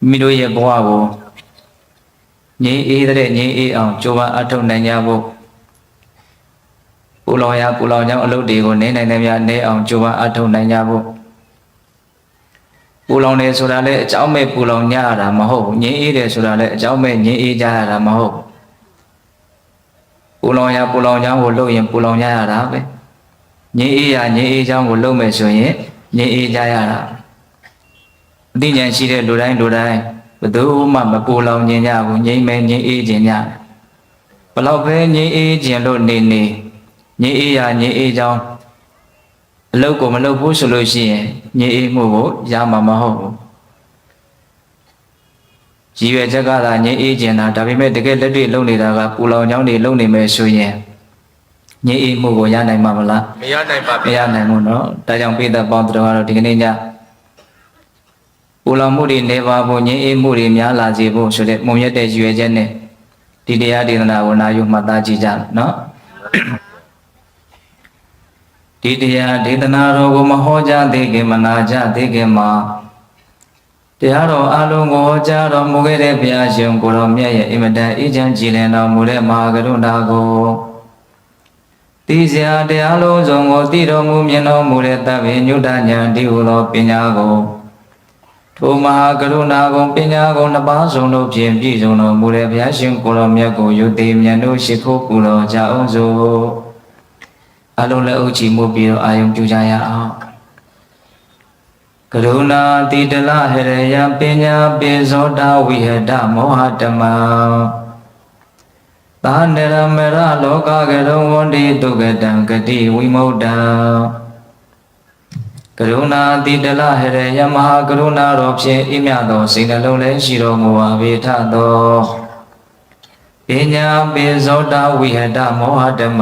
မိတို့ရဲ့ဘဝကိုငြိမ်းအေးတဲ့ငြိမ်းအေးအောင်ကြိုးပမ်းအထောက်နိုင်ကြဖို့ပူလောင်ကြောင်းအလုပ်တွေကိုနေနိုင်တယ်များနေအောင်ကြိုးပမ်းအထောက်နိုင်ကြဖို့ပူလောင်တယ်ဆိုတာလည်းအကြောင်းမဲ့ပူလောင်ကြရတာမဟုတ်ငြိမ်းအေးတယ်ဆိုတာလည်းအကြောင်းမဲ့ငြိမ်းအေးကြရတာမဟုတ်ပူလောင်ကြောင်းကိုလုပ်ရင်ပူလောင်ကြရတာပဲငြိမ်းအေးကြောင်းကိုလုပ်မယ်ဆိုရင်ငြိမ်းအေးကြရတာအသိဉာဏ်ရှိတဲ့လူတိုင်းဘယ်သူမှမပူလောင်ခြင်းကြဘူးငြိမ်းမဲငြိမ်းအေးခြင်းကြဘလောက်ပဲငြိမ်းအေးခြင်းလို့နေငြိမ်းအေးကြောင်းအလုပ်ကိုမလုပ်ဘူးဆိုလို့ရှိရင်ငြိမ်းအေးမှုကိုရမှာမဟုတ်ဘူးရည်ရွယ်ချက်ကသာငြိမ်းအေးခြင်းတာဒါပေမဲ့တကယ်လက်တွေ့လုပ်နေတာကပူလောင်ကြောင်းတွေလုပ်နေမယ်ဆိုရင်ငြိမ်းအေးမှုကိုရနိုင်မှာမလားမရနိုင်ပါဘူးမရနိုင်ဘူးเนาะဒါကြောင့်ပိဿပေါင်းတော်ကတော့ဒီကနေ့ညပူလောင်မှုတွေနေပါဖို့ငြိမ်းအေးမှုတွေများလာစေဖို့ဆိုတဲ့မုံရက်တဲ့ရည်ရွယ်ချက်နဲ့ဒီတရားဒေသနာကိုနာယူမှတ်သားကြည့်ကြเนาะဒီတရားဒေသနာတော်ကိုမဟောကြားသေးခင်မနာကြသေးခင်မှာတရားတော်အလုံးကိုဟောကြားတော်မူခဲ့တဲ့ဘုရားရှင်ကိုတော်မြတ်ရဲ့အင်မတန်အေးချမ်းကြည်လင်တော်မူတဲ့မဟာကရုဏာကိုသိစရာတရားလုံးစုံကိုသိတော်မူမြင်တော်မူတဲ့သဗ္ဗညုတဉာဏ်ဒီဟုသောပညာကိုထိုမဟာကရုဏာကိုပညာကိုနှစ်ပါးစုံတို့ဖြင့်ပြည့်စုံတော်မူတဲ့ဘုရားရှင်ကိုတော်မြတ်ကိုယုတိမြတ်တို့ရှိခိုးပူတော်ကြအောင်စို့အလုံးလက်အုပ်ချီမှုပြီးတော့အာယုံပြုကြရအောင်ကရုဏာတိတလဟရယပညာပိဇောတဝိဟတမောဟတမသာနရမရလောကကရုံဝန္တိတုကတံဂတိဝိမု ṭံ ကရုဏာတိတလဟရယမဟာကရုဏာတော်ဖြင့်အမြတ်သောစိတ်နှလုံးလည်းရှိတော်မူပါ၏ထသောပညာပိဇောတဝိဟတမောဟတမ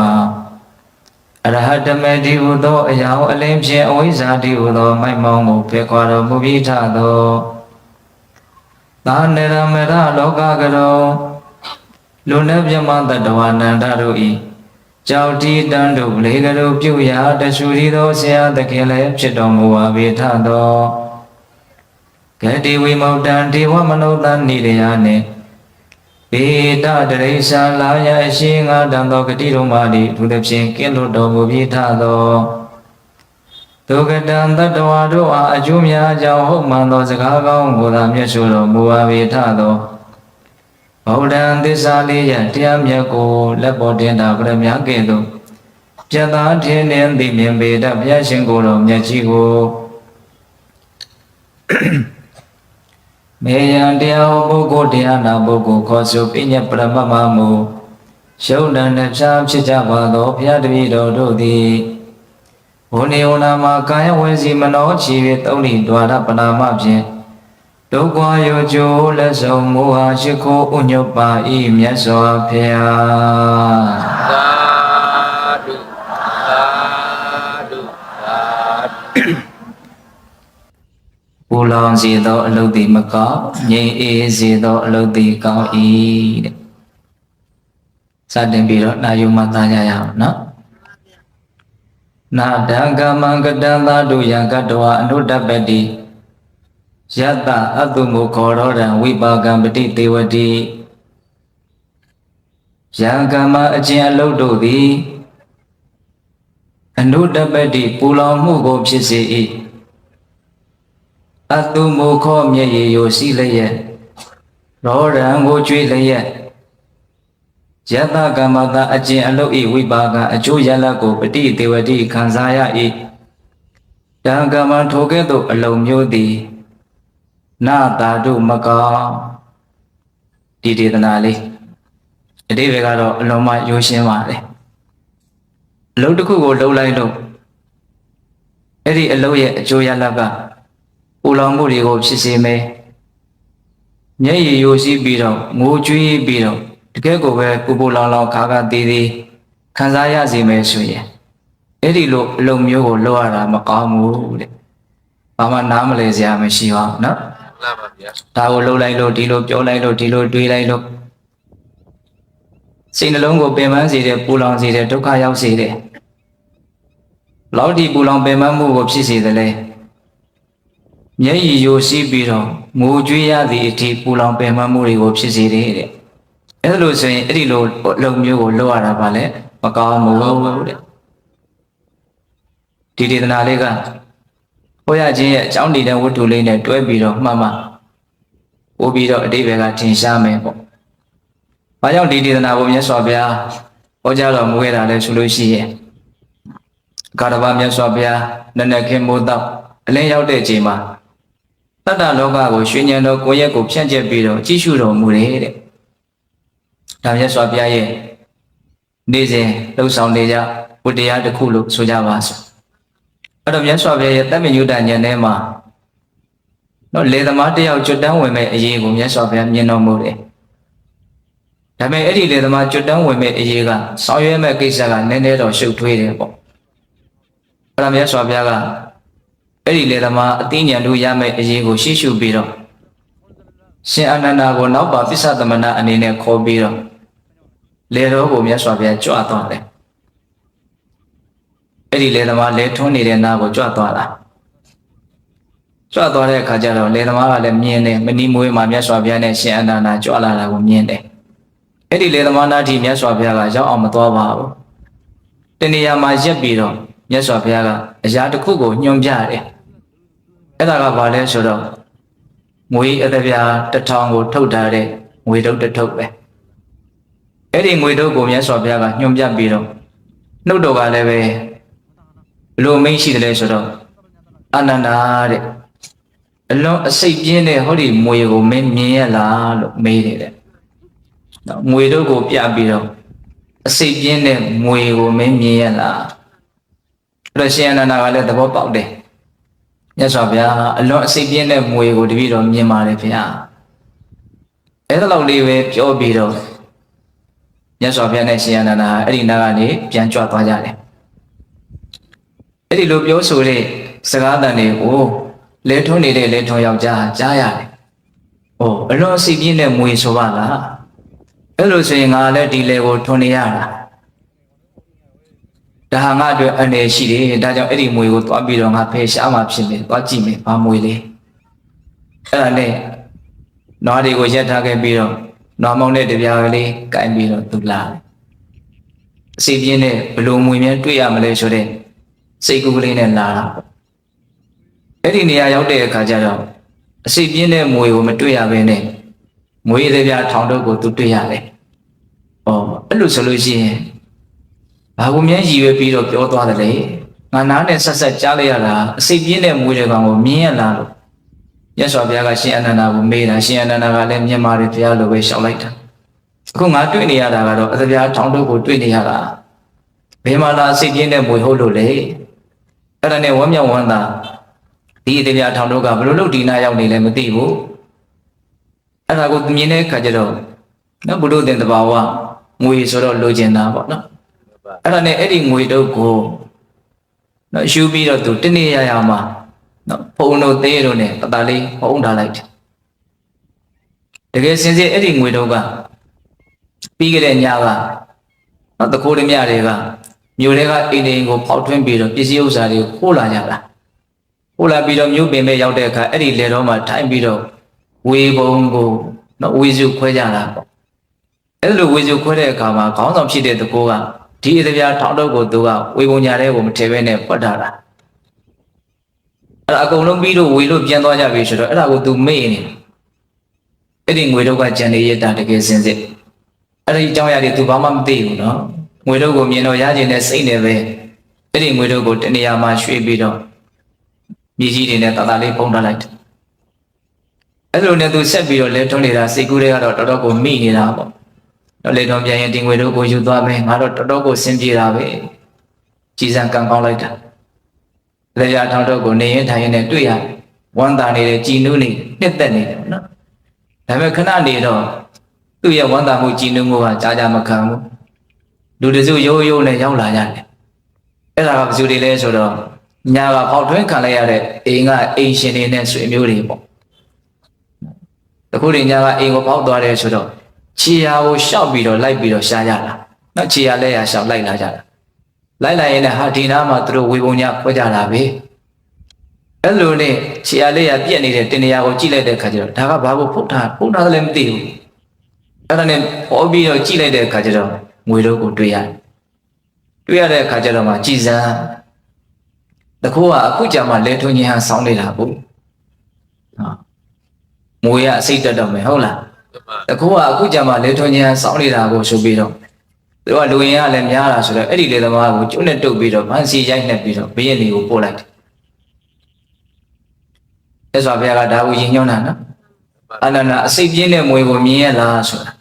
အရဟတမေတိဟုသောအရာအလင်းဖြင့်အဝိဇ္ဇာတိဟုသောမိုက်မောင်းကိုဖယ်ခွာတော်မူပြီးထသောသာနရမရလောကကရောလူနှင့်မြမတတဝနန္ဒတို့ဤကြောက်တီတန်တို့လေကလေးပြုရာတဆူရီသောဆရာသခင်လည်းဖြစ်တော်မူပါ၏ထသောဂတိဝိမု ṭံ ဒေဝမနုဿနိရယနှင့်ပေတတရိစ္ဆာလာယအရှိငါတံသောဂတိတော်မာတိသူတစ်ဖြင့်ကင်းလွတ်တော်မူပြီးထသောဒုက္ကတံတတဝါတို့အားအကျိုးများကြောင့်ဟုတ်မှန်သောစကားကောင်းကိုသာမျက်ဆိုတော်မူပါ၏ထသောဗုဒ္ဓံသစ္စာလေးရတရားမြတ်ကိုလက်ပေါ်တင်တာပြမြကဲ့သို့ပြတ်သားထင်းနှင့်သိမြင်ပေတတ်ဘုရားရှင်ကိုယ်တော်မြတ်ကြီးကိုမေယံတရားဟောပုဂ္ဂိုလ်တရားနာပုဂ္ဂိုလ်ခေါ်ဆိုပညတ်ပရမမမူရှုံတန်နှဖြာဖြစ်ကြပါသောဘုရားတပည့်တော်တို့သည်ဘုန်းနေဝနာမှာကာယဝေစီမနောချီ၍သုံးလီဒွါရပနာမဖြင့်ဒုက္ခယောကျိုးလက်ဆောင်မူဟာရှိခိုးဥညုပ္ပါဤမြတ်စွာဘုရားသာဓုသာဓုသာဓုပူလောင်စေသောအလုပ်သည်မကောင်းငြိမ်းအေးစေသောအလုပ်သည်ကောင်း၏တဲ့စတင်ပြီးတော့နာယုမှသားကြရအောင်နော်နာတံကမံကတံသာတုယံကတ္တဝအနုတ္တပတိယတ္တအတုမုခောရောဒံဝိပါကံပတိတေဝတိယံကမအကျင့်အလုပ်တို့သည်အနုတ္တပတိပူလောင်မှုကိုဖြစ်စေ၏အတုမုခောမျက်ရည်ယိုစီးလျက်ရောဒံကိုကျွေးလျက်ယတကမ္မတာအကျင့်အလုပ်၏ဝိပါကအကျိုးရလဒ်ကိုပတိတေဝတိခံစားရ၏တံကမ္မထိုကဲ့သို့အလုံးမျိုးသည်နာတာတို့မကောင်းဒီဒေသနာလေးအတိပ္ပယ်ကတော့အလုံးမရိုးရှင်းပါလေအလုပ်တစ်ခုကိုလှုပ်လိုက်လို့အဲ့ဒီအလုပ်ရဲ့အကျိုးရလဒ်ကပူလောင်မှုတွေကိုဖြစ်စေမယ်မျက်ရည်ယိုစီးပြီးတော့ငိုကြွေးပြီးတော့တကယ်ကိုပဲပူပူလောင်လောင်ခါခါသေးသေးခံစားရစေမယ်ဆိုရင်အဲ့ဒီလိုအလုပ်မျိုးကိုလုပ်ရတာမကောင်းဘူးတဲ့ဘာမှနားမလည်စရာမရှိပါဘူးနော်လာပါဗျာဒါကိုလှုပ်လိုက်လို့ဒီလိုပြောလိုက်လို့ဒီလိုတွေးလိုက်လို့စိတ်နှလုံးကိုပင်ပန်းစေတဲ့ပူလောင်စေတဲ့ဒုက္ခရောက်စေတဲ့လောက်ဒီပူလောင်ပင်ပန်းမှုကိုဖြစ်စေတယ်လေ မျက်ရည်ယိုစီးပြီးတော့ငိုကြွေးရသည့်အထိပူလောင်ပင်ပန်းမှုတွေကိုဖြစ်စေတယ်တဲ့အဲ့လိုဆိုရင်အဲ့ဒီလိုအလုပ်မျိုးကိုလုပ်ရတာပါလေမကောင်းဘူးတဲ့ဒီဒေသနာလေးကဘုရားချင်းရဲ့အကြောင်းတည်တဲ့ဝတ္ထုလေးနဲ့တွဲပြီးတော့မှတ်မှပို့ပြီးတော့အတိပ္ပယ်ကထင်ရှားမယ်ပေါ့။ဘာကြောင့်ဒီဒေသနာကိုမြတ်စွာဘုရားဟောကြားတော်မူခဲ့တာလဲဆိုလို့ရှိရင်ကာရဝမြတ်စွာဘုရားနနခင်မိုးတော့အလင်းရောက်တဲ့အချိန်မှာတတ္တလောကကိုရွှေဉဏ်တော်ကိုယ့်ရဲ့ကိုဖြန့်ကျက်ပြီးတော့ကြည့်ရှုတော်မူတယ်တဲ့။ဒါမြတ်စွာဘုရားရဲ့နေ့စဉ်လှုပ်ဆောင်နေကြဝတ္တရားတစ်ခုလို့ဆိုကြပါစို့။အဲ့တော့မြတ်စွာဘုရားရဲ့တမ္ပညုတဉာဏ်ထဲမှာနော်လေသမားတယောက်ကျွတ်တန်းဝင်မဲ့အရေးကိုမြတ်စွာဘုရားမြင်တော်မူတယ်။ဒါပေမဲ့အဲ့ဒီလေသမားကျွတ်တန်းဝင်မဲ့အရေးကဆောင်ရွက်မဲ့ကိစ္စကနည်းနည်းတော့ရှုပ်ထွေးတယ်ပေါ့။အဲ့ဒါမြတ်စွာဘုရားကအဲ့ဒီလေသမားအသိဉာဏ်တို့ရမဲ့အရေးကိုရှေ့ရှုပြီးတော့ရှင်အာနန္ဒာကိုနောက်ပါပစ္စသမဏအနေနဲ့ခေါ်ပြီးတော့လေတော်ကိုမြတ်စွာဘုရားကြွသွားတယ်။အဲ့ဒီလေသမားလေထွန်းနေတဲ့နားကိုကြွသွားတာ။ကြွသွားတဲ့အခါကျတော့လေသမားကလည်းမြင်တယ်မနီမွေးမှာမြတ်စွာဘုရားနဲ့ရှင်အာနန္ဒာကြွလာတာကိုမြင်တယ်။အဲ့ဒီလေသမားနာတိမြတ်စွာဘုရားကရောက်အောင်မသွားပါဘူး။တဏှာမှာရက်ပြီးတော့မြတ်စွာဘုရားကအရာတစ်ခုကိုညွှန်ပြတယ်။အဲ့ဒါကဘာလဲဆိုတော့ငွေအသပြာ1000ကိုထုတ်ထားတဲ့ငွေတုပ်တစ်ထုပ်ပဲ။အဲ့ဒီငွေတုပ်ကိုမြတ်စွာဘုရားကညွှန်ပြပြီးတော့နှုတ်တော်ကလည်းပဲဘလို့မိတ်ရှိတယ်လဲဆိုတော့အာနန္ဒာတဲ့အလွန်အစိတ်ပြင်းတဲ့ဟောဒီမွေကိုမင်းမြင်ရလားလို့မေးတယ်တဲ့။ငွေတို့ကိုပြပြီးတော့အစိတ်ပြင်းတဲ့မွေကိုမင်းမြင်ရလား။အဲ့တော့ရှင်အာနန္ဒာကလည်းသဘောပေါက်တယ်။မြတ်စွာဘုရားအလွန်အစိတ်ပြင်းတဲ့မွေကိုတပည့်တော်မြင်ပါတယ်ဗျာ။အဲ့ဒါလောက်လေးပဲပြောပြီးတော့မြတ်စွာဘုရားနဲ့ရှင်အာနန္ဒာအဲ့ဒီနာကနေပြန်ကြွသွားကြတယ်။အဲ့ဒီလိုပြောဆိုတဲ့စကားတန်တွေကိုလဲထွန်းနေတဲ့လဲထွန်းယောက်ျားကြားရတယ်။အိုးအလွန်စိတ်ပြင်းတဲ့မွေဆိုပါလား။အဲ့လိုဆိုရင်ငါလည်းဒီလေကိုထွန်းနေရတာ။ဒါဟာငါအတွက်အနေရှိတယ်။ဒါကြောင့်အဲ့ဒီမွေကိုသွားပြီးတော့ငါဖယ်ရှားမှဖြစ်မယ်။သွားကြည့်မယ်။ဘာမွေလဲ။အဲ့ဒါနဲ့နွားတွေကိုရက်ထားခဲ့ပြီးတော့နွားမောင်းတဲ့တပြားကလေးကင်ပြီးတော့သူလာတယ်။အစိတ်ပြင်းတဲ့ဘလို့မွေများတွေ့ရမလဲဆိုတဲ့စိတ်ကူးကလေးနဲ့လာတာပေါ့အဲ့ဒီနေရာရောက်တဲ့အခါကျတော့အစိတ်ပြင်းတဲ့မွေကိုမတွေ့ရဘဲနဲ့မွေသေးပြထောင်တော့ကိုသူတွေ့ရတယ်။အော်အဲ့လိုဆိုလို့ရှိရင်ဘာကိုမြဲရည်ရွယ်ပြီးတော့ပြောသွားတယ်လေငါနားနဲ့ဆက်ဆက်ကြားလိုက်ရတာအစိတ်ပြင်းတဲ့မွေတွေကောင်ကိုမြင်ရလားလို့မြတ်စွာဘုရားကရှင်အာနန္ဒာကိုမေးတာရှင်အာနန္ဒာကလည်းမြင်ပါတယ်ဘုရားလိုပဲရှောက်လိုက်တာအခုငါတွေ့နေရတာကတော့အသပြားထောင်တော့ကိုတွေ့နေရတာဘယ်မှာလာအစိတ်ပြင်းတဲ့မွေဟုတ်လို့လေအဲ့ဒါနဲ့ဝမ်းမြောက်ဝမ်းသာဒီအသပြားထောင်တော့ကဘယ်လိုလုပ်ဒီနာရောက်နေလဲမသိဘူးအဲ့ဒါကိုမြင်တဲ့အခါကျတော့နော်ဘုဒ္ဓသင်တဘာဝငွေဆိုတော့လိုချင်တာပေါ့နော်အဲ့ဒါနဲ့အဲ့ဒီငွေတုပ်ကိုနော်ယူပြီးတော့သူတနေ့ရရမှာနော်ဖုံတို့သေးတို့နဲ့ပတာလေးဖုံးထားလိုက်တယ်တကယ်စင်စစ်အဲ့ဒီငွေတုပ်ကပြီးခဲ့တဲ့ညကနော်တခိုးရမြတွေကမြို့တွေကအိမ်တွေကိုဖောက်ထွင်းပြီးတော့ပစ္စည်းဥစ္စာတွေခိုးလာကြတာခိုးလာပြီးတော့မြို့ပင်ပဲရောက်တဲ့အခါအဲ့ဒီလေတော်မှာထိုင်ပြီးတော့ဝေဘုံကိုနော်ဝေစုခွဲကြတာပေါ့အဲ့လိုဝေစုခွဲတဲ့အခါမှာခေါင်းဆောင်ဖြစ်တဲ့တကိုးကဒီအသပြားထောင်တော့ကိုသူကဝေဘုံညာတဲ့ကိုမထည့်ဘဲနဲ့ဖွက်ထားတာအဲ့ဒါအကုန်လုံးပြီးတော့ဝေလို့ပြန်သွားကြပြီဆိုတော့အဲ့ဒါကိုသူမေ့နေအဲ့ဒီငွေတော့ကကြံနေရတာတကယ်စင်စစ်အဲ့ဒီအကြောင်းအရာတွေသူဘာမှမသိဘူးနော်ငွေတော့ကိုမြင်တော့ရကျင်တဲ့စိတ်နဲ့ပဲအဲ့ဒီငွေတော့ကိုတနေရာမှာရွှေ့ပြီးတော့မြေကြီးတွေနဲ့တာတာလေးပုံထားလိုက်တယ်အဲ့လိုနဲ့သူဆက်ပြီးတော့လဲထွန်းနေတာစိတ်ကူးတွေကတော့တော်တော်ကိုမိနေတာပေါ့တော့လေတော့ပြန်ရင်ဒီငွေတော့ကိုယူသွားမယ်ငါတော့တော်တော်ကိုစင်ပြေတာပဲကြည်စံကံကောင်းလိုက်တာလေရထောင်တော့ကိုနေရင်ထိုင်ရင်နဲ့တွေ့ရတယ်ဝမ်းသာနေတယ်ကြည်နူးနေနှစ်သက်နေတယ်နော်ဒါပေမဲ့ခဏနေတော့သူ့ရဲ့ဝမ်းသာမှုကြည်နူးမှုကကြာကြာမခံဘူးလူတစုရိုးရိုးနဲ့ရောက်လာကြတယ်အဲ့ဒါကဘယ်သူတွေလဲဆိုတော့ညာကဖောက်ထွင်းခံလိုက်ရတဲ့အိမ်ကအိမ်ရှင်တွေနဲ့ဆွေမျိုးတွေပေါ့တခုတည်းညာကအိမ်ကိုဖောက်သွားတယ်ဆိုတော့ခြေရာကိုရှောက်ပြီးတော့လိုက်ပြီးတော့ရှားကြတာနော်ခြေရာလက်ရာရှောက်လိုက်လာကြတာလိုက်လာရင်လည်းဟာဒီနားမှာသူတို့ဝေဘုံညာခွဲကြတာပဲ အဲ့လိုနဲ့ခြေအားလေးရပြက်နေတဲ့တင်နေရာကိုကြည့်လိုက်တဲ့အခါကျတော့ဒါကဘာကိုဖုတ်ထားလည်းမသိဘူးအဲ့ဒါနဲ့ပေါ်ပြီးတော့ကြည့်လိုက်တဲ့အခါကျတော့ငွေတို့ကိုတွေ့ရတဲ့အခါကျတော့မှကြည်စမ်းတခိုးကအခုကြမှာလဲထွန်းကြီးဟန်ဆောင်းနေတာကိုငွေကအစိတ်တက်တော့မယ်ဟုတ်လားတခိုးကအခုကြမှာလဲထွန်းကြီးဟန်ဆောင်းနေတာကိုဆိုပြီးတော့သူကလူရင်ကလည်းများတာဆိုတော့အဲ့ဒီလေသမားကိုကျုပ်နဲ့တုတ်ပြီးတော့ဗန်းစီရိုက်နှက်ပြီးတော့ဘရင်တွေကိုပို့လိုက်တယ်အဲ့ဆိုဘုရားကဒါကိုရင်ညွှန်းတာနော်အနန္ဒအစိတ်ပြင်းတဲ့မွေကိုမြင်ရလားဆိုတာ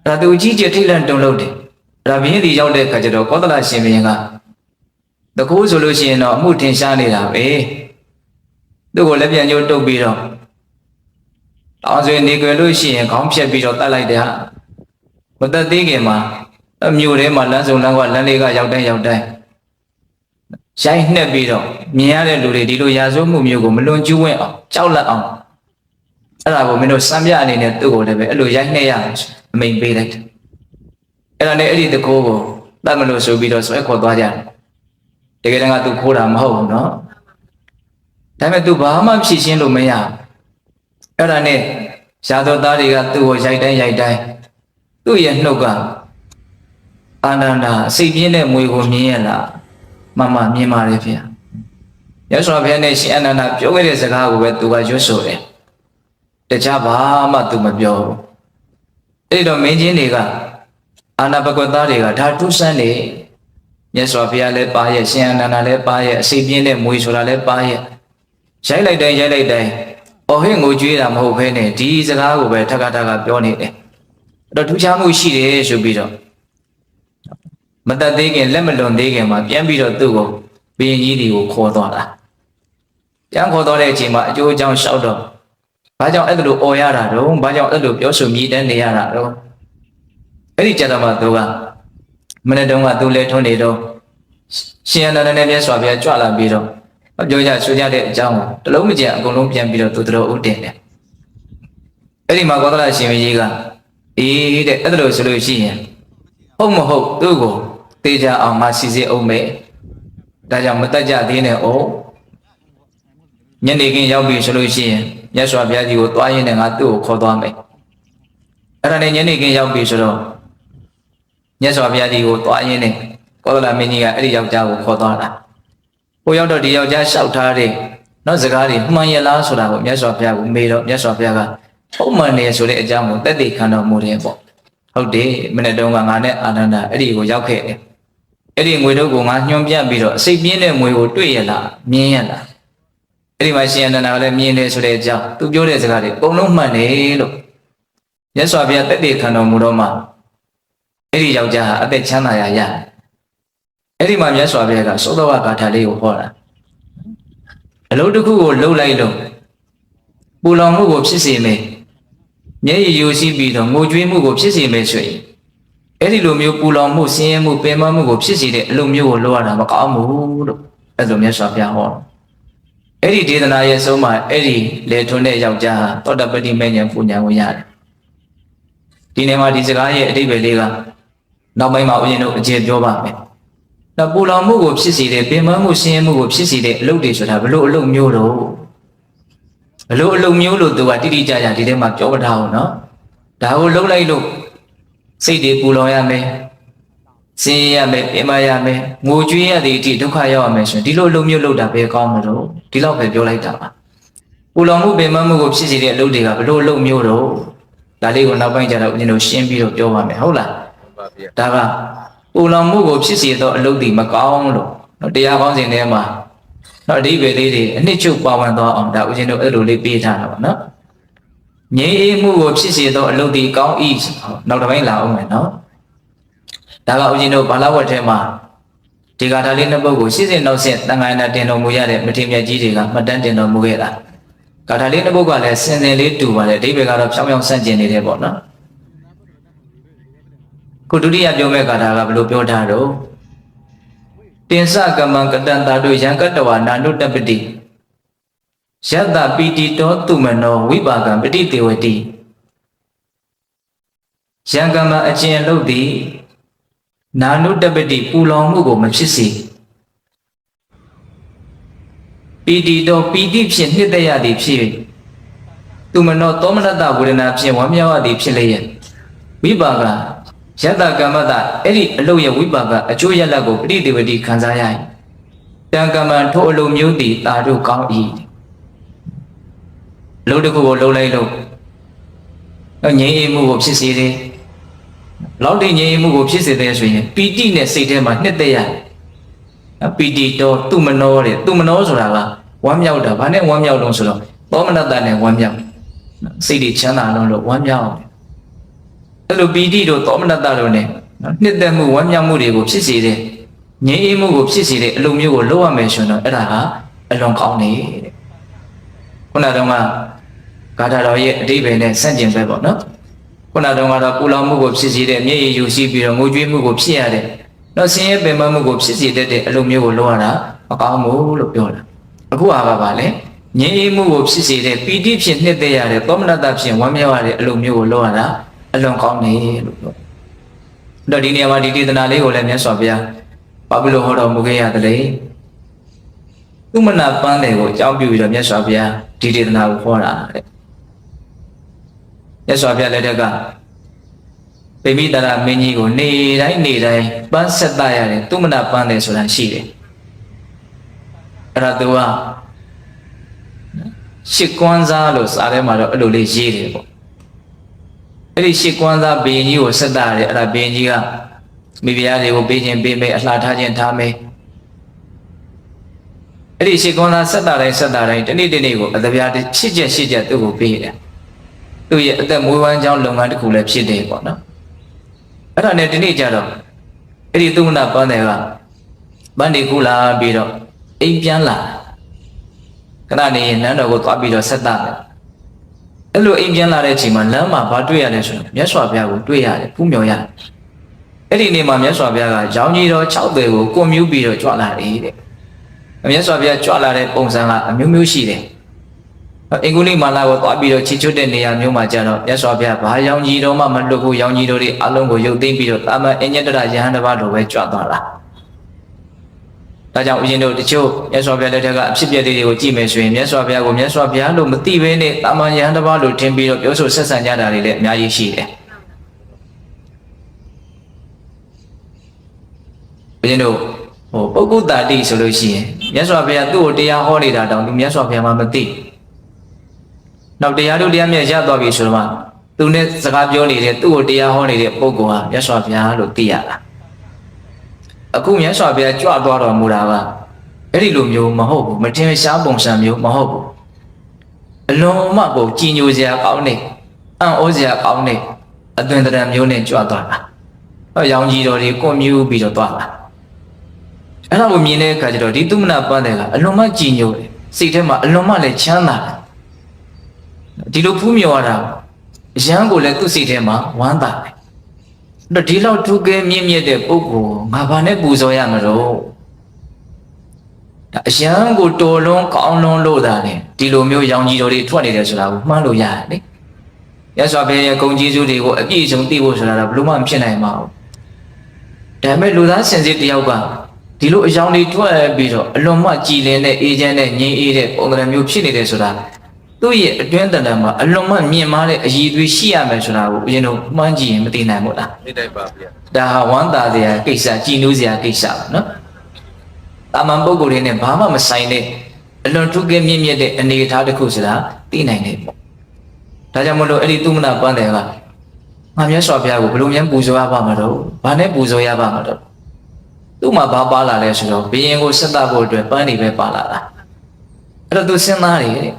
ဒါသူကြီးကျယ်ထိတ်လန့်တုန်လှုပ်တယ်ဒါဘရင်ဒီရောက်တဲ့အခါကျတော့ကောသလရှင်ဘုရင်ကတကူဆိုလို့ရှိရင်တော့အမှုထင်ရှားနေတာပဲသူ့ကိုလက်ပြန်ညှိုးတုပ်ပြီးတော့တောင်းဆိုရင်နေကြလို့ရှိရင်ခေါင်းဖြတ်ပြီးတော့တတ်လိုက်တယ်ဟာမတတ်သေးခင်မှာမြို့ထဲမှာလမ်းစုံလမ်းကလမ်းလေးကရောက်တိုင်းရိုက်နှက်ပြီးတော့မြင်ရတဲ့လူတွေဒီလိုရာဇဝမှုမျိုးကိုမလွန်ကျူးဝင့်အောင်ကြောက်လန့်အောင်အဲ့ဒါကိုမင်းတို့စံပြအနေနဲ့သူ့ကိုလည်းပဲအဲ့လိုရိုက်နှက်ရမယ်အမိန်ပေးလိုက်တယ်အဲ့ဒါနဲ့အဲ့ဒီတကူကိုတတ်မလို့ဆိုပြီးတော့ဆွဲခေါ်သွားကြတယ်တကယ်တမ်းကသူခိုးတာမဟုတ်ဘူးနော်ဒါပေမဲ့သူဘာမှဖြေရှင်းလို့မရအဲ့ဒါနဲ့ရာဇဝသားတွေကသူ့ကိုရိုက်တိုင်းသူ့ရဲ့နှုတ်ကအာနန္ဒာစိတ်ပြင်းတဲ့မွေကိုမြင်ရလားမမမြင်ပါတယ်ဖေ။ရသော်ဘုရားနဲ့ရှင်အနန္ဒာပြောခဲ့တဲ့စကားကိုပဲသူကရွတ်ဆိုတယ်။တခြားဘာမှသူမပြောဘူး။အဲ့တော့မင်းချင်းတွေကအာနာပကွတ်သားတွေကဒါထုဆန်းနေမြတ်စွာဘုရားလည်းပါရဲ့ရှင်အနန္ဒာလည်းပါရဲ့အစိတ်ပြင်းတဲ့မွေဆိုတာလည်းပါရဲ့ရိုက်လိုက်တိုင်းအော်ဟင်းကိုကြွေးတာမဟုတ်ဘဲနဲ့ဒီစကားကိုပဲထပ်ပြောနေတယ်။အဲ့တော့ထူးခြားမှုရှိတယ်ဆိုပြီးတော့မတတ်သေးခင်လက်မလွန်သေးခင်မှာပြန်ပြီးတော့သူ့ကိုဘုရင်ကြီးတွေကိုခေါ်သွားတာပြန်ခေါ်သွားတဲ့အချိန်မှာအကျိုးအကြောင်းလျှောက်တော့ဘာကြောင့်အဲ့လိုអော်ရတာတော့ဘာကြောင့်အဲ့လိုပြောဆိုမြည်တမ်းနေရတာတော့အဲ့ဒီကြတော့မှသူကမနေ့တုန်းကသူလဲထွန်းနေတော့ရှင်အနန္ဒာနဲ့မြတ်စွာဘုရားကြွလာပြီးတော့ပြောကြဆိုကြတဲ့အကြောင်းကိုတလုံးမကျန်အကုန်လုံးပြန်ပြီးတော့သူတို့ဥတင်တယ်အဲ့ဒီမှာကောသလရှင်ကြီးကအေးတဲ့အဲ့လိုဆိုလို့ရှိရင်ဟုတ်မဟုတ်သူ့ကိုတေးကြအောင်ငါစီစစ်အောင်မယ်ဒါကြောင့်မတက်ကြသေးနဲ့အောင်ညနေခင်းရောက်ပြီဆိုလို့ရှိရင်မြတ်စွာဘုရားကြီးကိုသွားရင်းနဲ့ငါသူ့ကိုခေါ်သွားမယ်အဲ့ဒါနဲ့ညနေခင်းရောက်ပြီဆိုတော့မြတ်စွာဘုရားကြီးကိုသွားရင်းနဲ့ကောသလမင်းကြီးကအဲ့ဒီယောက်ျားကိုခေါ်သွားတာဟိုရောက်တော့ဒီယောက်ျားလျှောက်ထားတဲ့နောက်စကားတွေမှန်ရလားဆိုတာကိုမြတ်စွာဘုရားကိုမေးတော့မြတ်စွာဘုရားကဟုတ်မှန်တယ်ဆိုတဲ့အကြောင်းကိုတက်သိခံတော်မူတယ်ပေါ့ဟုတ်တယ်မနေ့တုန်းကငါနဲ့အာနန္ဒာအဲ့ဒီကိုရောက်ခဲ့တယ်အဲ့ဒီငွေတို့ကိုငါညွှန်ပြပြီးတော့အစိတ်ပြင်းတဲ့ငွေကိုတွေ့ရလားမြင်ရလားအဲ့ဒီမှာရှင်အနန္ဒာကလည်းမြင်တယ်ဆိုတဲ့အကြောင်းသူပြောတဲ့စကားတွေအကုန်လုံးမှန်တယ်လို့မြတ်စွာဘုရားတက်သိခံတော်မူတော့မှအဲ့ဒီယောက်ျားဟာအသက်ချမ်းသာရအဲ့ဒီမှာမြတ်စွာဘုရားကသောတဝဂါထာလေးကိုဟောတာအလုံးတစ်ခုကိုလှုပ်လိုက်လို့ပူလောင်မှုကိုဖြစ်စေမယ်မျက်ရည်ယိုစီးပြီးတော့ငိုကြွေးမှုကိုဖြစ်စေမယ်ဆိုရင်အဲ့ဒီလိုမျိုးပူလောင်မှုဆင်းရဲမှုပင်ပန်းမှုကိုဖြစ်စေတဲ့အလုပ်မျိုးကိုလုပ်ရတာမကောင်းဘူးလို့အဲ့လိုမြတ်စွာဘုရားဟောအဲ့ဒီဒေသနာရဲ့ဆုံးမှာအဲ့ဒီလေထွန်းတဲ့ယောက်ျားဟာသောတပတိမေညာပူညာကိုရတယ်ဒီနေ့မှာဒီစကားရဲ့အဓိပ္ပာယ်လေးကနောက်ပိုင်းမှာဦးဇင်းတို့အကျေပြောပါမယ်ပူလောင်မှုကိုဖြစ်စေတဲ့ပင်ပန်းမှုဆင်းရဲမှုကိုဖြစ်စေတဲ့အလုပ်တွေဆိုတာဘလို့အလုပ်မျိုးတော့ဘလို့အလုပ်မျိုးလို့သူကတိတိကျကျဒီထဲမှာပြောပြထားအောင်နော်ဒါကိုလှုပ်လိုက်လို့စိတ်တွေပူလောင်ရမယ်ဆင်းရဲရမယ်ပင်ပန်းရမယ်ငိုကြွေးရတဲ့အထိဒုက္ခရောက်ရမယ်ဆိုရင်ဒီလိုအလုပ်မျိုးလုပ်တာပဲကောင်းမလို့ဒီလောက်ပဲပြောလိုက်တာပါပူလောင်မှုပင်ပန်းမှုကိုဖြစ်စေတဲ့အလုပ်တွေကဘလို့အလုပ်မျိုးတော့ဒါလေးကိုနောက်ပိုင်းကျတော့ဦးဇင်းတို့ရှင်းပြီးတော့ပြောပါမယ်ဟုတ်လားဒါကပူလောင်မှုကိုဖြစ်စေသောအလုပ်တွေမကောင်းလို့တရားကောင်းစဉ်ထဲမှာအဓိပ္ပာယ်လေးတွေအနှစ်ချုပ်ပါဝင်သွားအောင်ဒါဦးဇင်းတို့အဲ့လိုလေးပေးထားတာပါနော်ငြိမ်းအေးမှုကိုဖြစ်စေသောအလုပ်တွေကောင်း၏နောက်တစ်ပိုင်းလာအောင်မယ်နော်ဒါကဦးဇင်းတို့ဘာလာဝတ်ထဲမှာဒီဂါထာလေးနှစ်ပုဒ်ကိုရှင်းစင်နောက်ဆက်တန်ခါရဏတင်တော်မူရတဲ့မထေရမြတ်ကြီးတွေကမှတ်တမ်းတင်တော်မူခဲ့တာဂါထာလေးနှစ်ပုဒ်ကလည်းစင်စင်လေးတူပါတယ်အဓိပ္ပာယ်ကတော့ဖြောင်းဖြောင်းဆန့်ကျင်နေတယ်ပေါ့နော်ခုဒုတိယပြောမဲ့ဂါထာကဘယ်လိုပြောထားတော့တင်္စကမံကတံတာတို့ယံကတ္တဝါနာနုတ္တပတိယတ္တပီတိတောတုမနောဝိပါကံပတိတေဝတိယံကမံအကျဉ်လုပ်သည်နာနုတ္တပတိပူလောင်မှုကိုမဖြစ်စေ ပီတိတော့ပီတိဖြင့်နှစ်သက်ရသည်ဖြစ်၍သူမနောသောမနတဝေဒနာဖြင့်ဝမ်းမြောက်ရသည်ဖြစ်လျက်ဝိပါကယတကမ္မတအဲ့ဒီအလုပ်ရဲ့ဝိပါကအကျိုးရလဒ်ကိုပဋိသေဝတိခံစားရ၏တံကမ္မံထိုအလိုမျိုးသည်တာတို့ကောင်း၏အလုပ်တစ်ခုကိုလုပ်လိုက်လို့ငြိမ်းအေးမှုကိုဖြစ်စေတယ်လောက်တည်ငြိမ်းအေးမှုကိုဖြစ်စေတဲ့ဆိုရင်ပီတိနဲ့စိတ်ထဲမှာနှစ်သက်ရတယ်ပီတိတော့သူမနောတဲ့သူမနောဆိုတာကဝမ်းမြောက်တာဘာနဲ့ဝမ်းမြောက်လို့ဆိုတော့သောမနတနဲ့ဝမ်းမြောက်စိတ်တွေချမ်းသာလို့ဝမ်းမြောက်အဲ့လိုပီတိတို့သောမနတတို့နဲ့နှစ်သက်မှုဝမ်းမြောက်မှုတွေကိုဖြစ်စေတဲ့ငြိမ်းအေးမှုကိုဖြစ်စေတဲ့အလိုမျိုးကိုလုပ်ရမယ်ဆိုတော့အဲ့ဒါဟာအလွန်ကောင်းတယ်တဲ့ခုနတုန်းကဂါထာတော်ရဲ့အဓိပ္ပာယ်နဲ့ဆန့်ကျင်ပဲပေါ့နော်ခုနတုန်းကတော့ပူလောင်မှုကိုဖြစ်စေတဲ့မျက်ရည်ယူရှိပြီးတော့ငိုကြွေးမှုကိုဖြစ်ရတဲ့တော့ဆင်းရဲပင်ပန်းမှုကိုဖြစ်စေတဲ့အလိုမျိုးကိုလုပ်ရတာမကောင်းဘူးလို့ပြောတာအခုဟာပါလေငြိမ်းအေးမှုကိုဖြစ်စေတဲ့ပီတိဖြင့်နှစ်သက်ရတဲ့သောမနတဖြင့်ဝမ်းမြောက်ရတဲ့အလိုမျိုးကိုလုပ်ရတာအလွန်ကောင်းတယ်လို့ပြောတော့ဒီနေရာမှာဒီဒေသနာလေးကိုလည်းမြတ်စွာဘုရားဘာဖြစ်လို့ဟောတော်မူခဲ့ရသလဲသူမနာပန်းတယ်ကိုအကြောင်းပြုပြီးတော့မြတ်စွာဘုရားဒီဒေသနာကိုဟောတာတဲ့မြတ်စွာဘုရားလက်ထက်ကပိမိတရမင်းကြီးကိုနေတိုင်းပန်းဆက်တရတယ်သူမနာပန်းတယ်ဆိုတာရှိတယ်အဲ့ဒါသူကရှစ်ကွမ်းစားလို့စာထဲမှာတော့အဲ့လိုလေးရေးတယ်ပေါ့အဲ့ဒီရှစ်ကွမ်းစားဘုရင်ကြီးကိုဆက်တရတယ်အဲ့ဒါဘုရင်ကြီးကမိဖုရားတွေကိုပေးခြင်းပေးမယ်အလှထားခြင်းထားမယ်အဲ့ဒီရှစ်ကွမ်းသားဆက်တာတိုင်းတနေ့ကိုအတပြားရှစ်ချက်သူ့ကိုပေးတယ်သူ့ရဲ့အသက်မွေးဝမ်းကြောင်းလုပ်ငန်းတစ်ခုလည်းဖြစ်တယ်ပေါ့နော်အဲ့ဒါနဲ့ဒီနေ့ကျတော့အဲ့ဒီသုမနာပန်းတယ်ကပန်းဒီကူလာပြီးတော့အိမ်ပြန်လာခဏနေနန်းတော်ကိုသွားပြီးတော့ဆက်တာတယ်အဲ့လိုအိမ်ပြန်လာတဲ့အချိန်မှာလမ်းမှာဘာတွေ့ရလဲဆိုတော့မြတ်စွာဘုရားကိုတွေ့ရတယ်ဖူးမြော်ရတယ်အဲ့ဒီနေ့မှာမြတ်စွာဘုရားကရောင်ကြီးတော်6သွယ်ကိုကွန်မြူးပြီးတော့ကြွလာတယ်တဲ့မြတ်စွာဘုရားကြွလာတဲ့ပုံစံကအမျိုးမျိုးရှိတယ်အင်္ဂုလိမာလာကိုသွားပြီးတော့ချီချွတ်တဲ့နေရာမျိုးမှာကျတော့မြတ်စွာဘုရားဘာရောင်ကြီးတော်မှမလွတ်ဘူးရောင်ကြီးတော်တွေအလုံးကိုရုပ်သိမ်းပြီးတော့တာမန်အညတရယဟန်တစ်ပါးလိုပဲကြွသွားတာဒါကြောင့်ဦးဇင်းတို့တချို့မြတ်စွာဘုရားလက်ထက်ကအဖြစ်အပျက်တွေကိုကြည့်မယ်ဆိုရင်မြတ်စွာဘုရားကိုမြတ်စွာဘုရားလို့မသိဘဲနဲ့တာမန်ယဟန်တစ်ပါးလိုထင်ပြီးတော့ပြောဆိုဆက်ဆံကြတာတွေလည်းအများကြီးရှိတယ်ဦးဇင်းတို့ပုဂ္ဂုတ္တတိဆိုလို့ရှိရင်မြတ်စွာဘုရားသူ့ကိုတရားဟောနေတာတောင်သူမြတ်စွာဘုရားမှမသိနောက်တရားတို့တရားမြတ်ရသွားပြီဆိုတော့သူနဲ့စကားပြောနေတဲ့သူ့ကိုတရားဟောနေတဲ့ပုဂ္ဂိုလ်ဟာမြတ်စွာဘုရားလို့သိရတာအခုမြတ်စွာဘုရားကြွသွားတော်မူတာကအဲ့ဒီလိုမျိုးမဟုတ်ဘူးမထင်ရှားပုံစံမျိုးမဟုတ်ဘူးအလွန်မှကိုကြည်ညိုစရာကောင်းတဲ့အံ့ဩစရာကောင်းတဲ့အသွင်သဏ္ဍာန်မျိုးနဲ့ကြွသွားတာရောင်ကြီးတော်တွေကွန်မြူးပြီးတော့သွားတာအဲ့ဒါကိုမြင်တဲ့အခါကျတော့ဒီသုမနာပန်းတယ်ကအလွန်မှကြည်ညိုတယ်စိတ်ထဲမှာအလွန်မှလည်းချမ်းသာတယ်ဒီလိုဖူးမြော်ရတာအရန်ကိုလည်းသူ့စိတ်ထဲမှာဝမ်းသာတယ်အဲ့တော့ဒီလောက်ထူးကဲမြင့်မြတ်တဲ့ပုဂ္ဂိုလ်ငါဘာနဲ့ပူဇော်ရမလို့အရန်ကိုတော်လွန်ကောင်းလွန်လို့တာလေဒီလိုမျိုးရောင်ကြီးတော်တွေထွက်နေတယ်ဆိုတာကိုမှန်းလို့ရတယ်လေရသော်ဘုရားရဲ့ဂုဏ်ကျေးဇူးတွေကိုအပြည့်အစုံသိဖို့ဆိုတာတော့ဘယ်လို့မှမဖြစ်နိုင်ပါဘူးဒါပေမဲ့လူသားစင်စစ်တယောက်ကဒီလိုအယောင်တွေထွက်ပြီးတော့အလွန်မှကြည်လင်တဲ့အေဂျင့်နဲ့ငြိမ်းအေးတဲ့ပုံစံမျိုးဖြစ်နေတယ်ဆိုတာသူ့ရဲ့အတွင်းတန်တန်မှာအလွန်မှမြင့်မားတဲ့အရည်အသွေးရှိရမယ်ဆိုတာကိုဦးဇင်းတို့မှန်းကြည့်ရင်မသိနိုင်ဘူးလားသိနိုင်ပါဗျာဒါဟာဝမ်းသာစရာကိစ္စကြည်နူးစရာကိစ္စပါနော်တာမန်ပုဂ္ဂိုလ်တွေနဲ့ဘာမှမဆိုင်တဲ့အလွန်ထူးကဲမြင့်မြတ်တဲ့အနေအထားတစ်ခုဆိုတာသိနိုင်တယ်ပေါ့ဒါကြောင့်မလို့အဲ့ဒီသုမနာပန်းတယ်ကငါမြတ်စွာဘုရားကိုဘယ်လိုများပူဇော်ရပါမှာတော့ဘာနဲ့ပူဇော်ရပါမှာတော့သူ့မှာဘာပါလာလဲဆိုတော့ဘုရင်ကိုဆက်တတ်ဖို့အတွက်ပန်းတွေပဲပါလာတာအဲ့တော့သူစဉ်းစားတယ်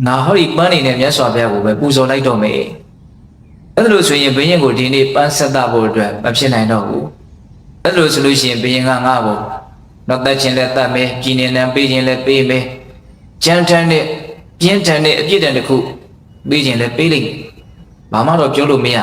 ငါဟောဒီပန်းတွေနဲ့မြတ်စွာဘုရားကိုပဲပူဇော်လိုက်တော့မယ်အဲ့လိုဆိုရင်ဘုရင်ကိုဒီနေ့ပန်းဆက်တတ်ဖို့အတွက်မဖြစ်နိုင်တော့ဘူးအဲ့လိုဆိုလို့ရှိရင်ဘုရင်ကငါ့ကိုတော့တတ်ခြင်းလည်းတတ်မယ်ပြည်နေလည်းပေးခြင်းလည်းပေးမယ်ကြမ်းထမ်းတဲ့ပြင်းထန်တဲ့အပြစ်ဒဏ်တစ်ခုပေးခြင်းလည်းပေးလိမ့်ဘာမှတော့ပြောလို့မရ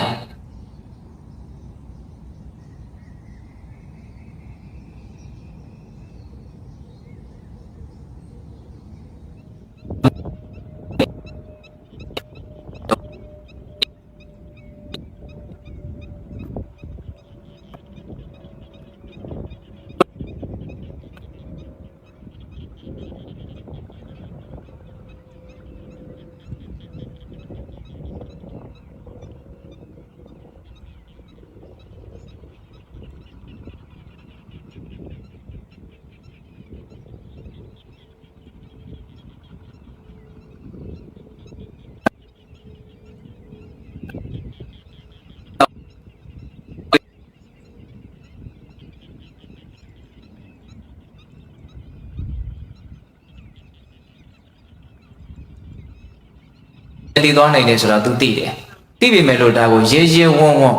တည်သွားနိုင်တယ်ဆိုတာ तू သိတယ်သိပြီမဲ့လို့ဒါကိုရဲဝန်း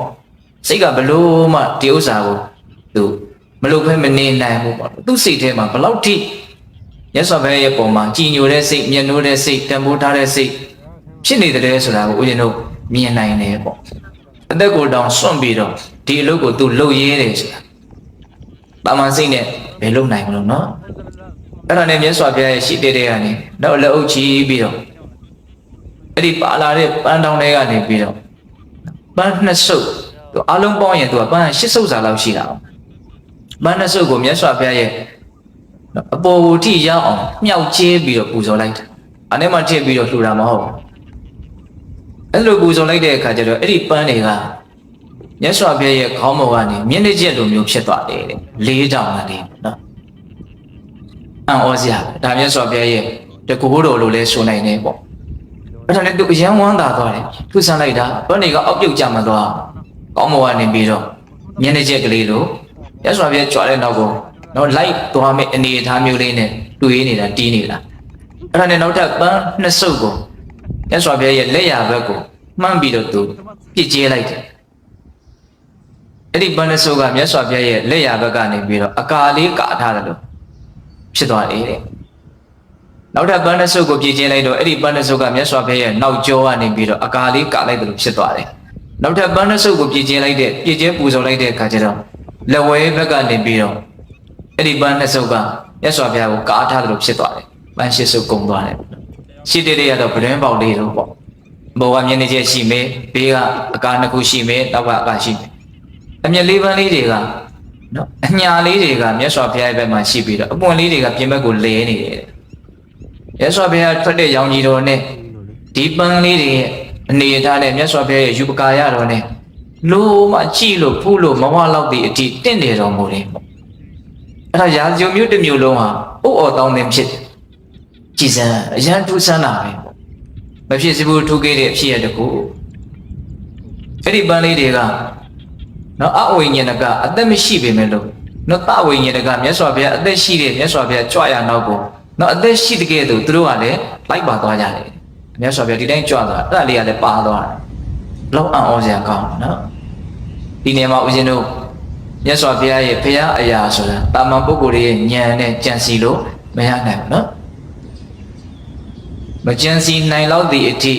စိတ်ကဘလို့မှဒီဥစ္စာကို तू မလုပ်ဖဲမနေနိုင်ဘူးပေါ့သူ့စိတ်ထဲမှာဘလောက်ထိရသော်ဘဲရဲ့ပုံမှာကြည်ညိုတဲ့စိတ်မျက်နှိုးတဲ့စိတ်တန်ဖိုးထားတဲ့စိတ်ဖြစ်နေတယ်ဆိုတာကိုဦးဇင်းတို့မြင်နိုင်တယ်ပေါ့အသက်ကိုတောင်စွန့်ပြီးတော့ဒီအလုပ်ကို तू လုပ်ရဲတယ်ဆိုတာတာမန်စိတ်နဲ့ဘယ်လုပ်နိုင်မလို့နော်အဲ့ဒါနဲ့မြတ်စွာဘုရားရဲ့ရှိတဲ့ကနေတော့လက်အုပ်ချီပြီးတော့အဲ့ဒီပါလာတဲ့ပန်းတောင်းတွေကနေပြီးတော့ပန်းနှစ်စုပ်သူအလုံးပေါင်းရင်သူကပန်း၈စုပ်စာလောက်ရှိတာပန်းနှစ်စုပ်ကိုမြတ်စွာဘုရားရဲ့အပေါ်ကိုထိရောက်အောင်မြောက်ကျဲပြီးတော့ပူဇော်လိုက်တယ်။အဲ့မှာထည့်ပြီးတော့လှူတာမဟုတ်ဘူး။အဲ့လိုပူဇော်လိုက်တဲ့အခါကျတော့အဲ့ဒီပန်းတွေကမြတ်စွာဘုရားရဲ့ခေါင်းပေါ်ကနေမျက်နှာကျက်လိုမျိုးဖြစ်သွားတယ်တဲ့။၄တောင်ကနေနော်။အံ့ဩစရာဒါမြတ်စွာဘုရားရဲ့တကူတော်လိုလဲဆိုနိုင်တယ်ပေါ့။အဲ့ဒါနဲ့သူအယံဝမ်းသာသွားတယ်။သူဆန်းလိုက်တာပန်းတွေကအောက်ပြုတ်ကြမှာသွားခေါင်းပေါ်ကနေပြီးတော့မျက်နှာကျက်ကလေးလိုမြတ်စွာဘုရားကြွတဲ့နောက်ကိုနော်လိုက်သွားမယ့်အနေအထားမျိုးလေးနဲ့တွေ့နေတာတီးနေတာအဲ့ဒါနဲ့နောက်ထပ်ပန်းနှစ်စုပ်ကိုမြတ်စွာဘုရားရဲ့လက်ရဘက်ကိုမှန်းပြီးတော့သူပြစ်ကျဲလိုက်တယ်အဲ့ဒီပန်းနှစ်စုပ်ကမြတ်စွာဘုရားရဲ့လက်ရဘက်ကနေပြီးတော့အကာလေးကာထားတယ်လို့ဖြစ်သွားတယ်တဲ့နောက်ထပ်ပန်းနှစ်စုပ်ကိုပြစ်ကျဲလိုက်တော့အဲ့ဒီပန်းနှစ်စုပ်ကမြတ်စွာဘုရားရဲ့နောက်ကျောကနေပြီးတော့အကာလေးကာလိုက်တယ်လို့ဖြစ်သွားတယ်နောက်ထပ်ပန်းနှစ်စုပ်ကိုပြစ်ကျဲလိုက်တဲ့ပြစ်ကျဲပူဇော်လိုက်တဲ့အခါကျတော့လက်ဝဲဘက်ကနေပြီးတော့အဲ့ဒီပန်းနှစ်စုပ်ကမြတ်စွာဘုရားကိုကာထားတယ်လို့ဖြစ်သွားတယ်။ပန်း၈စုပ်ကုန်သွားတယ်။ရှိတဲ့ရတော့ဗဒင်းပေါက်လေးတော့ပေါ့။ဘောကမျက်နှာကျက်ရှိမယ်။ဘေးကအကာနှစ်ခုရှိမယ်။နောက်ကအကာရှိမယ်။အမျက်လေးပန်းလေးတွေကနော်အညာလေးတွေကမြတ်စွာဘုရားရဲ့ဘက်မှာရှိပြီးတော့အပွင့်လေးတွေကပြင်ဘက်ကိုလဲနေတယ်။မြတ်စွာဘုရားထွက်တဲ့ရောင်ကြီးတော်နဲ့ဒီပန်းလေးတွေရဲ့အနေအထားနဲ့မြတ်စွာဘုရားရဲ့ယူပကာရတော်နဲ့လို့မှကြည့်လို့ဖူးလို့မဝလောက်တဲ့အထိတင့်တယ်တော်မူတယ်ပေါ့။အဲ့ဒါရာဇုံမျိုးတစ်မျိုးလုံးဟာဥဩတောင်းတင်ဖြစ်တယ်ကြည်စံအရန်ထူးဆန်းတာပဲမဖြစ်စဘူးထူးခဲ့တဲ့အဖြစ်ရတကူအဲ့ဒီပန်းလေးတွေကနော်အဝိညာဏကအသက်မရှိပေမဲ့လို့နော်တဝိညာဏကမြတ်စွာဘုရားအသက်ရှိတဲ့မြတ်စွာဘုရားကြွရနောက်ကိုနော်အသက်ရှိတဲ့ကဲ့သို့သူတို့ကလည်းလိုက်ပါသွားကြတယ်မြတ်စွာဘုရားဒီတိုင်းကြွသွားအဲ့ဒါလေးကလည်းပါသွားတယ်လောက်အံ့ဩစရာကောင်းနော်ဒီနေရာမှာဦးဇင်းတို့မြတ်စွာဘုရားရဲ့ဘုရားအရာဆိုတာတာမန်ပုဂ္ဂိုလ်ရဲ့ဉာဏ်နဲ့ကြံစီလို့မရနိုင်ဘူးနော်မကြံစီနိုင်တော့သည့်အထိ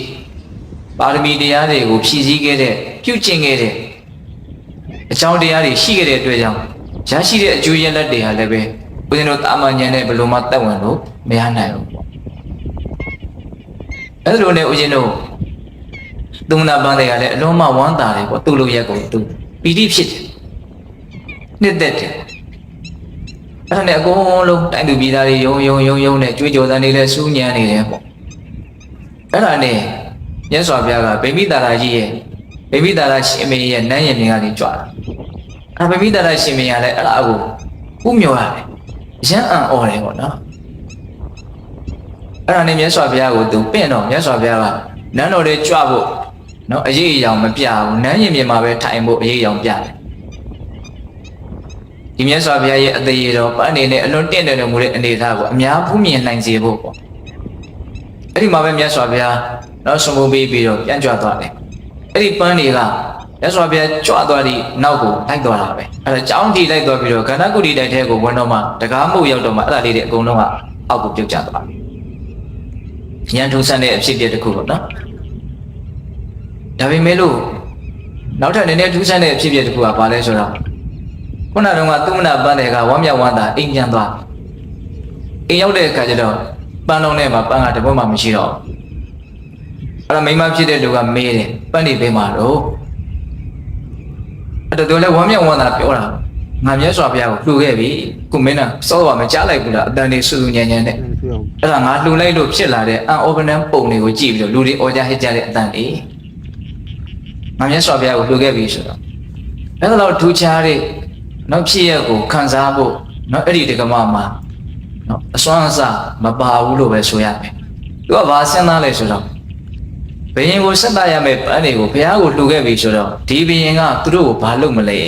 ပါရမီတရားတွေကိုဖြည့်ဆည်းခဲ့တဲ့ပြုကျင့်ခဲ့တဲ့အကြောင်းတရားတွေရှိခဲ့တဲ့အတွက်ကြောင့်ရရှိတဲ့အကျိုးရလဒ်တွေဟာလည်းပဲဦးဇင်းတို့တာမန်ဉာဏ်နဲ့ဘယ်လိုမှသက်ဝင်လို့မရနိုင်ဘူးပေါ့အဲ့လိုနဲ့ဦးဇင်းတို့သုံးနာပန်းတွေကလည်းအလုံးမဝမ်းသာတယ်ပေါ့သူ့လိုရက်ကိုသူပီတိဖြစ်တယ်နှစ်သက်တယ်အဲ့ဒါနဲ့အကုန်လုံးတိုင်းသူပြည်သားတွေယုံနဲ့ကြွေးကြော်သံတွေလည်းစူးညံနေတယ်ပေါ့အဲ့ဒါနဲ့မြတ်စွာဘုရားကဗိမိတာရာကြီးရဲ့ဗိမိတာရာရှင်မင်းရဲ့နန်းရင်တွေကနေကြွလာအဲ့ဗိမိတာရာရှင်မင်းကလည်းအဲ့ဒါကိုဥမျောရတယ်ရမ်းအံ့ဩတယ်ပေါ့နော်အဲ့ဒါနဲ့မြတ်စွာဘုရားကိုသူပင့်တော့မြတ်စွာဘုရားကနန်းတော်ထဲကြွဖို့နော်အရေးအယောင်မပြဘူးနန်းရင်ပြင်မှာပဲထိုင်ဖို့အရေးအယောင်ပြတယ်ဒီမြတ်စွာဘုရားရဲ့အသေးရတော်ပန်းနေနဲ့အလွန်တင့်တယ်လို့မူတဲ့အနေအထားကိုအများဖူးမြင်နိုင်စေဖို့ပေါ့အဲ့ဒီမှာပဲမြတ်စွာဘုရားနောက်ဆုံးဖို့ပြီးတော့ပြန်ကြွသွားတယ်အဲ့ဒီပန်းတွေကမြတ်စွာဘုရားကြွသွားသည့်နောက်ကိုလိုက်သွားတာပဲအဲ့ဒါကြောင်းထိလိုက်သွားပြီးတော့ခန္ဓာကုတိတိုက်ထဲကိုဝင်တော့မှတကားမှုရောက်တော့မှအဲ့ဒါလေးတွေအကုန်လုံးကအောက်ကိုပြုတ်ကျသွားတယ်ဉာဏ်ထူးဆန်းတဲ့အဖြစ်အပျက်တစ်ခုပေါ့နော်ဒါပေမဲ့လို့နောက်ထပ်နည်းနည်းထူးဆန်းတဲ့အဖြစ်အပျက်တစ်ခုကဘာလဲဆိုတော့ခုနတုန်းကသုမနာပန်းတွေကဝမ်းမြောက်ဝမ်းသာအိမ်ပြန်သွားအိမ်ရောက်တဲ့အခါကျတော့ပန်းလုံးထဲမှာပန်းကတပွက်မှမရှိတော့အဲ့တော့မိမဖြစ်တဲ့လူကမေးတယ်ပန်းတွေပေးမှာတော့အဲ့တော့သူလည်းဝမ်းမြောက်ဝမ်းသာပြောတာငါမြတ်စွာဘုရားကိုလှူခဲ့ပြီခုမင်းကစောပါမကြားလိုက်ဘူးလားအတန်တွေဆူဆူညံညံနဲ့အဲ့ဒါငါလှူလိုက်လို့ဖြစ်လာတဲ့အန်အော်ဂနန်ပုံတွေကိုကြည့်ပြီးတော့လူတွေအော်ကြဟစ်ကြတဲ့အတန်တွေငါမြတ်စွာဘုရားကိုလှူခဲ့ပြီဆိုတော့အဲ့ဒါတော့ထူးခြားတဲ့နောက်ဖြစ်ရကိုခံစားဖို့နော်အဲ့ဒီတက္ကမမှာနော်အစွမ်းအစမပါဘူးလို့ပဲဆိုရမယ်သူကဘာစဉ်းစားလဲဆိုတော့ဘယင်ကိုဆက်တရမယ်ပန်းတွေကိုဘုရားကိုလှူခဲ့ပြီဆိုတော့ဒီဘယင်ကသူတို့ကိုဘာလုပ်မလဲ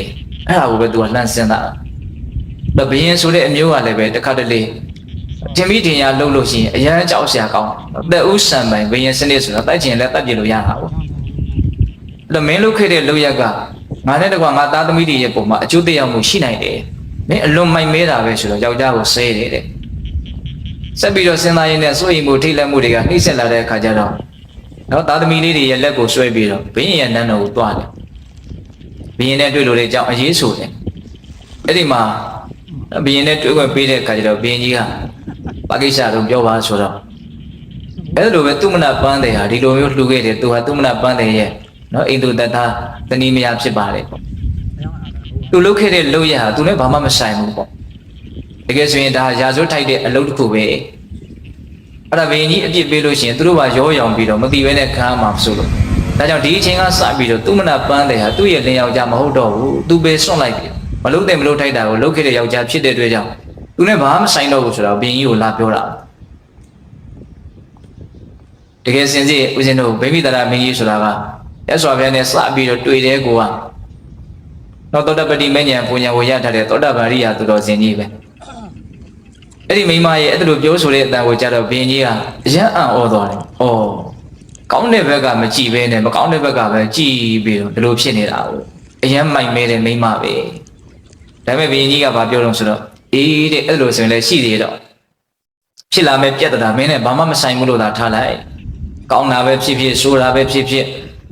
အဲ့ဒါကိုပဲသူကလှမ်းစဉ်းစားတော့ဘယင်ဆိုတဲ့အမျိုးကလည်းပဲတစ်ခါတလေ တင်ပြီးတင်ရလှုပ်လို့ရှိရင်အရန်ကြောက်စရာကောင်းတဲ့ဥဆံပိုင်ဘယင်စနစ်ဆိုတော့တိုက်ချင်လဲတိုက်ပြလို့ရတာပေါ့အဲ့တော့မင်းလုပ်ခဲ့တဲ့လုပ်ရက်ကငါနဲ့တကွာငါသားသမီးတွေရဲ့ပုံမှာအကျိုးတရားမှုရှိနိုင်တယ်မင်းအလွန်မိုက်မဲတာပဲဆိုတော့ယောက်ျားကိုဆဲတယ်တဲ့ဆက်ပြီးတော့စဉ်းစားရင်းနဲ့စိုးရိမ်မှုထိတ်လန့်မှုတွေကနှိမ့်ဆက်လာတဲ့အခါကျတော့နော်သားသမီးလေးတွေရဲ့လက်ကိုဆွဲပြီးတော့ဘင်းရဲ့နန်းတော်ကိုတွားတယ်ဘင်းနဲ့တွေ့လို့လေကြောင့်အရေးဆိုတယ်အဲ့ဒီမှာဘင်းနဲ့တွေ့ခွင့်ပေးတဲ့အခါကျတော့ဘင်းကြီးကပါကိစ္စတော့ပြောပါဆိုတော့အဲ့လိုပဲသူမနာပန်းတယ်ဟာဒီလိုမျိုးလှူခဲ့တယ်သူဟာသူမနာပန်းတယ်ရဲ့နော်အိမ်သူတသားတဏီမယာဖြစ်ပါတယ်ပေါ့သူလုပ်ခဲ့တဲ့လုပ်ရဟာသူနဲ့ဘာမှမဆိုင်ဘူးပေါ့တကယ်ဆိုရင်ဒါရာဇဝတ်ထိုက်တဲ့အလုပ်တစ်ခုပဲအဲ့ဒါဘင်းကြီးအပြစ်ပေးလို့ရှိရင်သူတို့ကရောရောင်ပြီးတော့မတိဘဲနဲ့ခံရမှာဆိုလို့ဒါကြောင့်ဒီအချိန်ကစပြီးတော့သူမနာပန်းတယ်ဟာသူ့ရဲ့လင်ယောက်ျားမဟုတ်တော့ဘူးသူပဲစွန့်လိုက်ပြီမလုပ်တဲ့မလုပ်ထိုက်တာကိုလုပ်ခဲ့တဲ့ယောက်ျားဖြစ်တဲ့အတွက်ကြောင့်သူနဲ့ဘာမှမဆိုင်တော့ဘူးဆိုတော့ဘင်းကြီးကိုလာပြောတာတကယ်စင်စစ်ဦးဇင်းတို့ဗိမိတရာမင်းကြီးဆိုတာကရသော်ဗျာနဲ့စပြီးတော့တွေ့တဲ့ကိုကတော့သောတပတိမဉ္ဇဉ်ပူညာကိုရထားတဲ့သောတပန်ရိယာသူတော်စင်ကြီးပဲအဲ့ဒီမိမရဲ့အဲ့ဒါလိုပြောဆိုတဲ့အတန်ကိုကြတော့ဘင်းကြီးကအယံအံ့ဩသွားတယ်။အော်ကောင်းတဲ့ဘက်ကမကြည်ပဲနဲ့မကောင်းတဲ့ဘက်ကပဲကြည်ပြီးတော့ဒီလိုဖြစ်နေတာကိုအယံမိုက်မဲတဲ့မိမပဲ။ဒါပေမဲ့ဘင်းကြီးကဘာပြောတော့ဆိုတော့အေးတဲ့အဲ့လိုဆိုရင်လည်းရှိသေးတော့ဖြစ်လာမဲ့ပြက်တာမင်းနဲ့ဘာမှမဆိုင်ဘူးလို့သာထားလိုက်။ကောင်းတာပဲဖြစ်ဖြစ်ဆိုးတာပဲဖြစ်ဖြစ်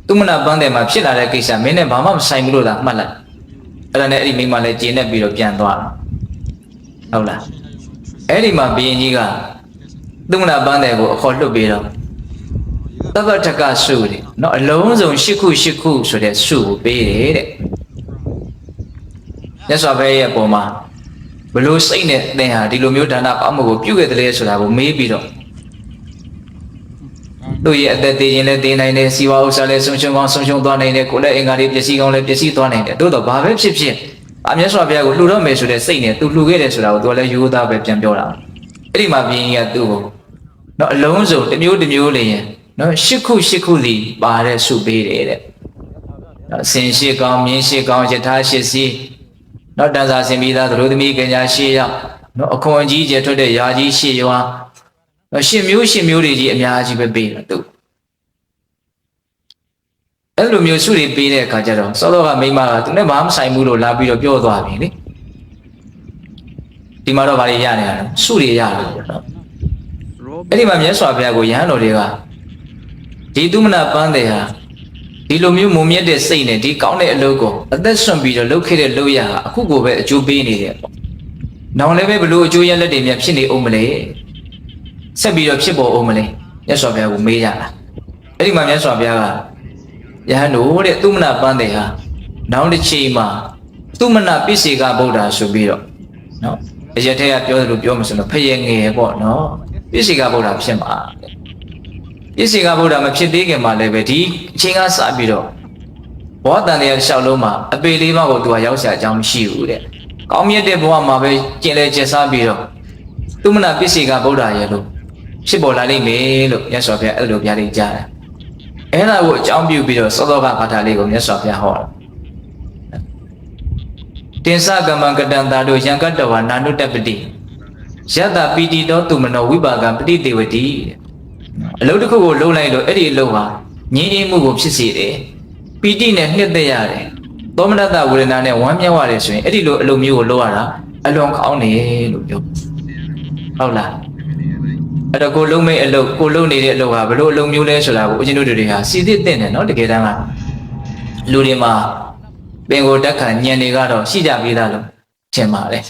သူမနာပန်းတယ်မှာဖြစ်လာတဲ့ကိစ္စမင်းနဲ့ဘာမှမဆိုင်ဘူးလို့သာမှတ်လိုက်။အဲ့ဒါနဲ့အဲ့ဒီမိမလည်းကျင်းနေပြီးတော့ပြန်သွားတာ။ဟုတ်လား။အဲ့ဒီမှာဘုရင်ကြီးကသူမနာပန်းတယ်ကိုအခေါ်လွတ်ပြီးတော့သဗ္ဗထကစုတယ်နော်အလုံးစုံ၈ခုဆိုတဲ့စုကိုပေးတယ်တဲ့မြတ်စွာဘုရားရဲ့ပုံမှာဘလို့စိတ်နဲ့သင်ဟာဒီလိုမျိုးဒါနကောင်းမှုကိုပြုခဲ့တယ်ဆိုတာကိုမေးပြီးတော့သူ့ရဲ့အသက်သေးရင်လည်းသေးနိုင်တယ်စီဝါဥစ္စာလည်းဆုံးရှုံးကောင်းဆုံးရှုံးသွားနိုင်တယ်ကိုယ်လည်းအင်္ဂါတွေပျက်စီးကောင်းလည်းပျက်စီးသွားနိုင်တယ်သို့တော့ဘာပဲဖြစ်ဖြစ်အမြတ်စွာဘုရားကိုလှူတော့မယ်ဆိုတဲ့စိတ်နဲ့သူလှူခဲ့တယ်ဆိုတာကိုသူကလည်းရိုးသားပဲပြန်ပြောတာအဲ့ဒီမှာဘုရင်ကြီးကသူ့ကိုနော်အလုံးစုံတစ်မျိုးလေးရင်နော်၈ခုစီပါတဲ့စုပေးတယ်တဲ့နော်ဆင်ရှိကောင်းမြင်းရှိကောင်းယထာရှိစီနော်တန်စာဆင်ပြီးသားသတို့သမီးကညာ၈ယောက်နော်အခွန်ကြီးကျထွက်တဲ့ယာကြီး၈ရွာနော်၈မျိုးတွေကြီးအများကြီးပဲပေးတာသူအဲ့လိုမျိုးစုတွေပေးတဲ့အခါကျတော့စောစောကမိမကသူနဲ့ဘာမှမဆိုင်ဘူးလို့လာပြီးတော့ပြောသွားပြီလေဒီမှာတော့ဗာတွေရနေရတယ်စုတွေရတယ်နော်အဲ့ဒီမှာမြတ်စွာဘုရားကိုယဟန်တော်တွေကဒီသူမနာပန်းတယ်ဟာဒီလိုမျိုးမုံမြတ်တဲ့စိတ်နဲ့ဒီကောင်းတဲ့အလုပ်ကိုအသက်ဆွန့်ပြီးတော့လုပ်ခဲ့တဲ့လုပ်ရဟာအခုကိုပဲအကျိုးပေးနေတယ်ပေါ့။နောင်လည်းပဲဘလို့အကျိုးရလက်တွေများဖြစ်နေအောင်မလဲ။ဆက်ပြီးတော့ဖြစ်ပေါ်အောင်မလဲ။မြတ်စွာဘုရားကိုမေးရတာ။အဲ့ဒီမှာမြတ်စွာဘုရားကယဟန်တို့တဲ့သူမနာပန်းတယ်ဟာနောင်တစ်ချိန်မှာသူမနာပိစေကဗုဒ္ဓဆိုပြီးတော့နော်အရက်ထဲကပြောသလိုပြောမှဆိုတော့ဖယေငယ်ပေါ့နော်ပိစေကဗုဒ္ဓဖြစ်မှာပိစေကဗုဒ္ဓမဖြစ်သေးခင်မှာလည်းပဲဒီအချိန်ကစပြီးတော့ဘောတန်တဲ့လျှောက်လုံးမှာအပေလေးပါးကိုသူကရောက်ရှာအကြောင်းမရှိဘူးတဲ့ကောင်းမြတ်တဲ့ဘဝမှာပဲကျင်လဲကျဆပြီးတော့သူမနာပိစေကဗုဒ္ဓရဲ့လို့ဖြစ်ပေါ်လာလိမ့်မယ်လို့မြတ်စွာဘုရားအဲ့လိုပြလိုက်ကြတယ်အဲ့ဒါကိုအကြောင်းပြုပြီးတော့သောသောကဘာသာလေးကိုမြတ်စွာဘုရားဟောတာတင်္စကမံကတံတာတို့ယံကတ္တဝါနာနုတ္တပတိယတ္တပီတိတောသူမနောဝိပါကပတိတေဝတိအလုပ်တစ်ခုကိုလုပ်လိုက်လို့အဲ့ဒီအလုပ်ဟာငြင်းအေးမှုကိုဖြစ်စေတယ်ပီတိနဲ့နှစ်သက်ရတယ်သောမနတဝေဒနာနဲ့ဝမ်းမြောက်ရတယ်ဆိုရင်အဲ့ဒီလိုအလုပ်မျိုးကိုလုပ်ရတာအလွန်ကောင်းတယ်လို့ပြောဟုတ်လားအဲ့တော့ကိုလုံးမဲ့အလုပ်ကိုလုံးနေတဲ့အလုပ်ဟာဘလို့အလုပ်မျိုးလဲဆိုတာကိုအချင်းတို့တွေဟာစီစစ်တဲ့တယ်နော်တကယ်တမ်းကလူတွေမှာပင်ကိုတက်ခါညံတွေကတော့ရှိကြပြီးသားလို့ထင်ပါတယ်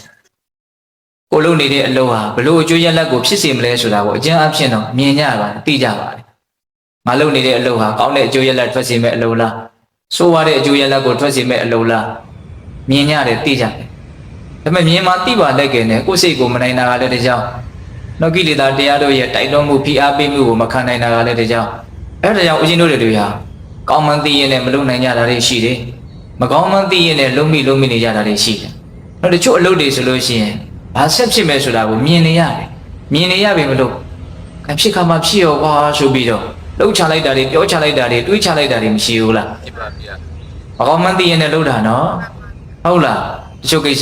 ကိုလုံးနေတဲ့အလုပ်ဟာဘလို့အကျိုးရလဒ်ကိုဖြစ်စေမလဲဆိုတာကိုအကျဉ်းအဖြစ်တော့မြင်ကြပါတယ်သိကြပါတယ်ငါလုပ်နေတဲ့အလုပ်ဟာကောင်းတဲ့အကျိုးရလဒ်ထွက်စေမဲ့အလုပ်လားဆိုးရတဲ့အကျိုးရလဒ်ကိုထွက်စေမဲ့အလုပ်လားမြင်ရတယ်သိကြတယ်ဒါပေမဲ့မြင်မှသိပါလက်ကျင်နဲ့ကိုယ်စိတ်ကိုမနိုင်တာကလည်းတကြောင်နောကိလေသာတရားတို့ရဲ့တိုက်တွန်းမှုဖိအားပေးမှုကိုမခံနိုင်တာကလည်းတကြောင်အဲ့ဒါကြောင့်ဦးဇင်းတို့တွေဟာကောင်းမှန်းသိရင်လည်းမလုပ်နိုင်ကြတာတွေရှိတယ်မကောင်းမှန်းသိရင်လည်းလုံးမိနေကြတာတွေရှိတယ်နောက်တချို့အလုပ်တွေဆိုလို့ရှိရင်ဘာဆက်ဖြစ်မယ်ဆိုတာကိုမြင်နေရတယ်မြင်နေရပြီမလို့ဖြစ်ခါမှဖြစ်ရောကွာဆိုပြီးတော့လှုပ်ချလိုက်တာတွေပြောချလိုက်တာတွေတွေးချလိုက်တာတွေမရှိဘူးလားဖြစ်ပါဗျာမကောင်းမှန်းသိရင်လည်းလုပ်တာနော်ဟုတ်လားတချို့ကိစ္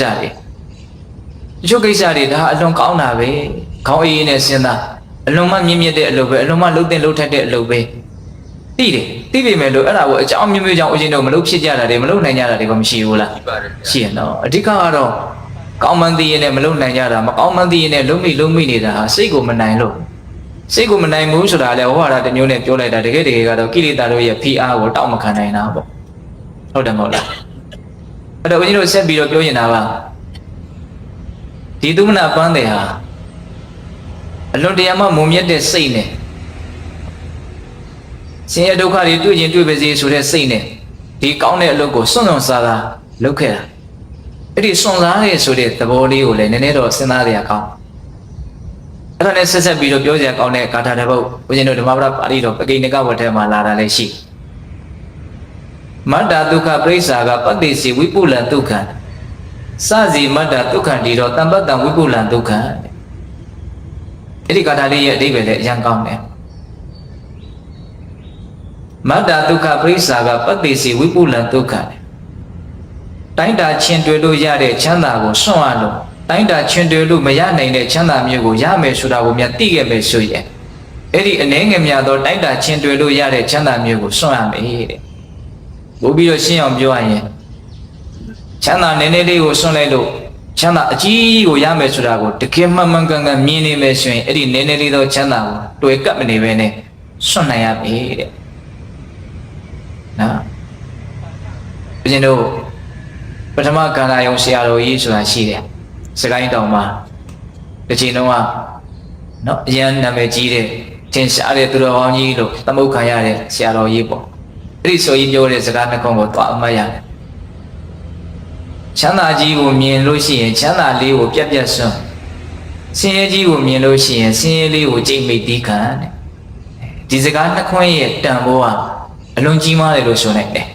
စတွေဒါအလွန်ကောင်းတာပဲ ခေါင်းအေးနဲ့စဉ်းစားအလုံးမမြင့်မြတ်တဲ့အလုပ်ပဲအလုံးမလှုပ်တဲ့လှုပ်ထက်တဲ့အလုပ်ပဲသိတယ်သိပေမဲ့လို့အဲ့ဒါကိုအကြောင်းမျိုးမျိုးကြောင့်ဦးဇင်းတို့မလုပ်ဖြစ်ကြတာတွေမလုပ်နိုင်ကြတာတွေကမရှိဘူးလား ရှိပါတယ်ဗျာ ရှိရနော်အဓိကကတော့ကောင်းမှန်းသိရင်လည်းမလုပ်နိုင်ကြတာမကောင်းမှန်းသိရင်လည်းလုံးမိနေတာဟာစိတ်ကိုမနိုင်လို့စိတ်ကိုမနိုင်ဘူးဆိုတာလေဟောရတာတစ်မျိုးနဲ့ပြောလိုက်တာတကယ်ကတော့ကိလေသာတို့ရဲ့ဖိအားကိုတောက်မခံနိုင်တာပေါ့ဟုတ်တယ်မဟုတ်လားအဲ့တော့ဦးဇင်းတို့ဆက်ပြီးတော့ပြောနေတာပါဒီသုမနာပန်းတယ်ဟာအလွန်တရာမှမုံမြတ်တဲ့စိတ်နဲ့ဆင်းရဲဒုက္ခတွေတွေ့ရင်တွေ့ပါစေဆိုတဲ့စိတ်နဲ့ဒီကောင်းတဲ့အလုပ်ကိုစွန့်စားတာလုပ်ခဲ့တာအဲ့ဒီစွန့်စားရဲဆိုတဲ့သဘောလေးကိုလည်းနည်းနည်းတော့စဉ်းစားရအောင်အဲ့ဒါနဲ့ဆက်ပြီးတော့ပြောစရာကောင်းတဲ့ဂါထာတစ်ပုဒ်ဦးဇင်းတို့ဓမ္မပဒပါဠိတော်ပကိဏကဝတ္ထဲမှာလာတာလည်းရှိမတ္တဒုက္ခပရိစ္ဆာကပတ္တိစီဝိပုလံဒုက္ခံစစီမတ္တဒုက္ခံဒီတော့တမ္ပတ္တံဝိပုလံဒုက္ခံအဲ့ဒီဂါထာလေးရဲ့အဓိပ္ပာယ်လည်းအရင်ကောင်းတယ်မတ္တဒုက္ခပရိစ္ဆာကပတ္တိစီဝိပုလံဒုက္ခံတိုင်းတာချင်းတွေ့လို့ရတဲ့ချမ်းသာကိုစွန့်ရလို့တိုင်းတာချင်းတွေ့လို့မရနိုင်တဲ့ချမ်းသာမျိုးကိုရမယ်ဆိုတာကိုများသိခဲ့မယ်ဆိုရင်အဲ့ဒီအနေငယ်များသောတိုင်းတာချင်းတွေ့လို့ရတဲ့ချမ်းသာမျိုးကိုစွန့်ရမယ်တဲ့ဘို့ပြီးတော့ရှင်းအောင်ပြောရရင်ချမ်းသာနည်းနည်းလေးကိုစွန့်လိုက်လို့ချမ်းသာအကြီးကိုရမယ်ဆိုတာကိုတကယ်မှန်မှန်ကန်ကန်မြင်နေမယ်ဆိုရင်အဲ့ဒီနည်းနည်းလေးသောချမ်းသာကိုတွေ့ကပ်မနေပဲနဲ့စွန့်နိုင်ရပြီတဲ့နော်ဦးဇင်းတို့ပထမကန္တာယုံဆရာတော်ကြီးဆိုတာရှိတယ်စကိုင်းတောင်မှာတစ်ချိန်တုန်းကနော်အရန်နာမည်ကြီးတဲ့သင်ရှားတဲ့သူတော်ကောင်းကြီးလို့သမုတ်ခံရတဲ့ဆရာတော်ကြီးပေါ့အဲ့ဒီဆိုကြီးပြောတဲ့စကားနှစ်ခုကိုသွားအမှတ်ရတယ်ချမ်းသာကြီးကိုမြင်လို့ရှိရင်ချမ်းသာလေးကိုပြက်ပြက်စွန်းဆင်းရဲကြီးကိုမြင်လို့ရှိရင်ဆင်းရဲလေးကိုကြိတ်မိတ်တီးခံတဲ့ဒီစကားနှစ်ခွန်းရဲ့တန်ဖိုးဟာအလွန်ကြီးမားတယ်လို့ဆိုနိုင်တယ်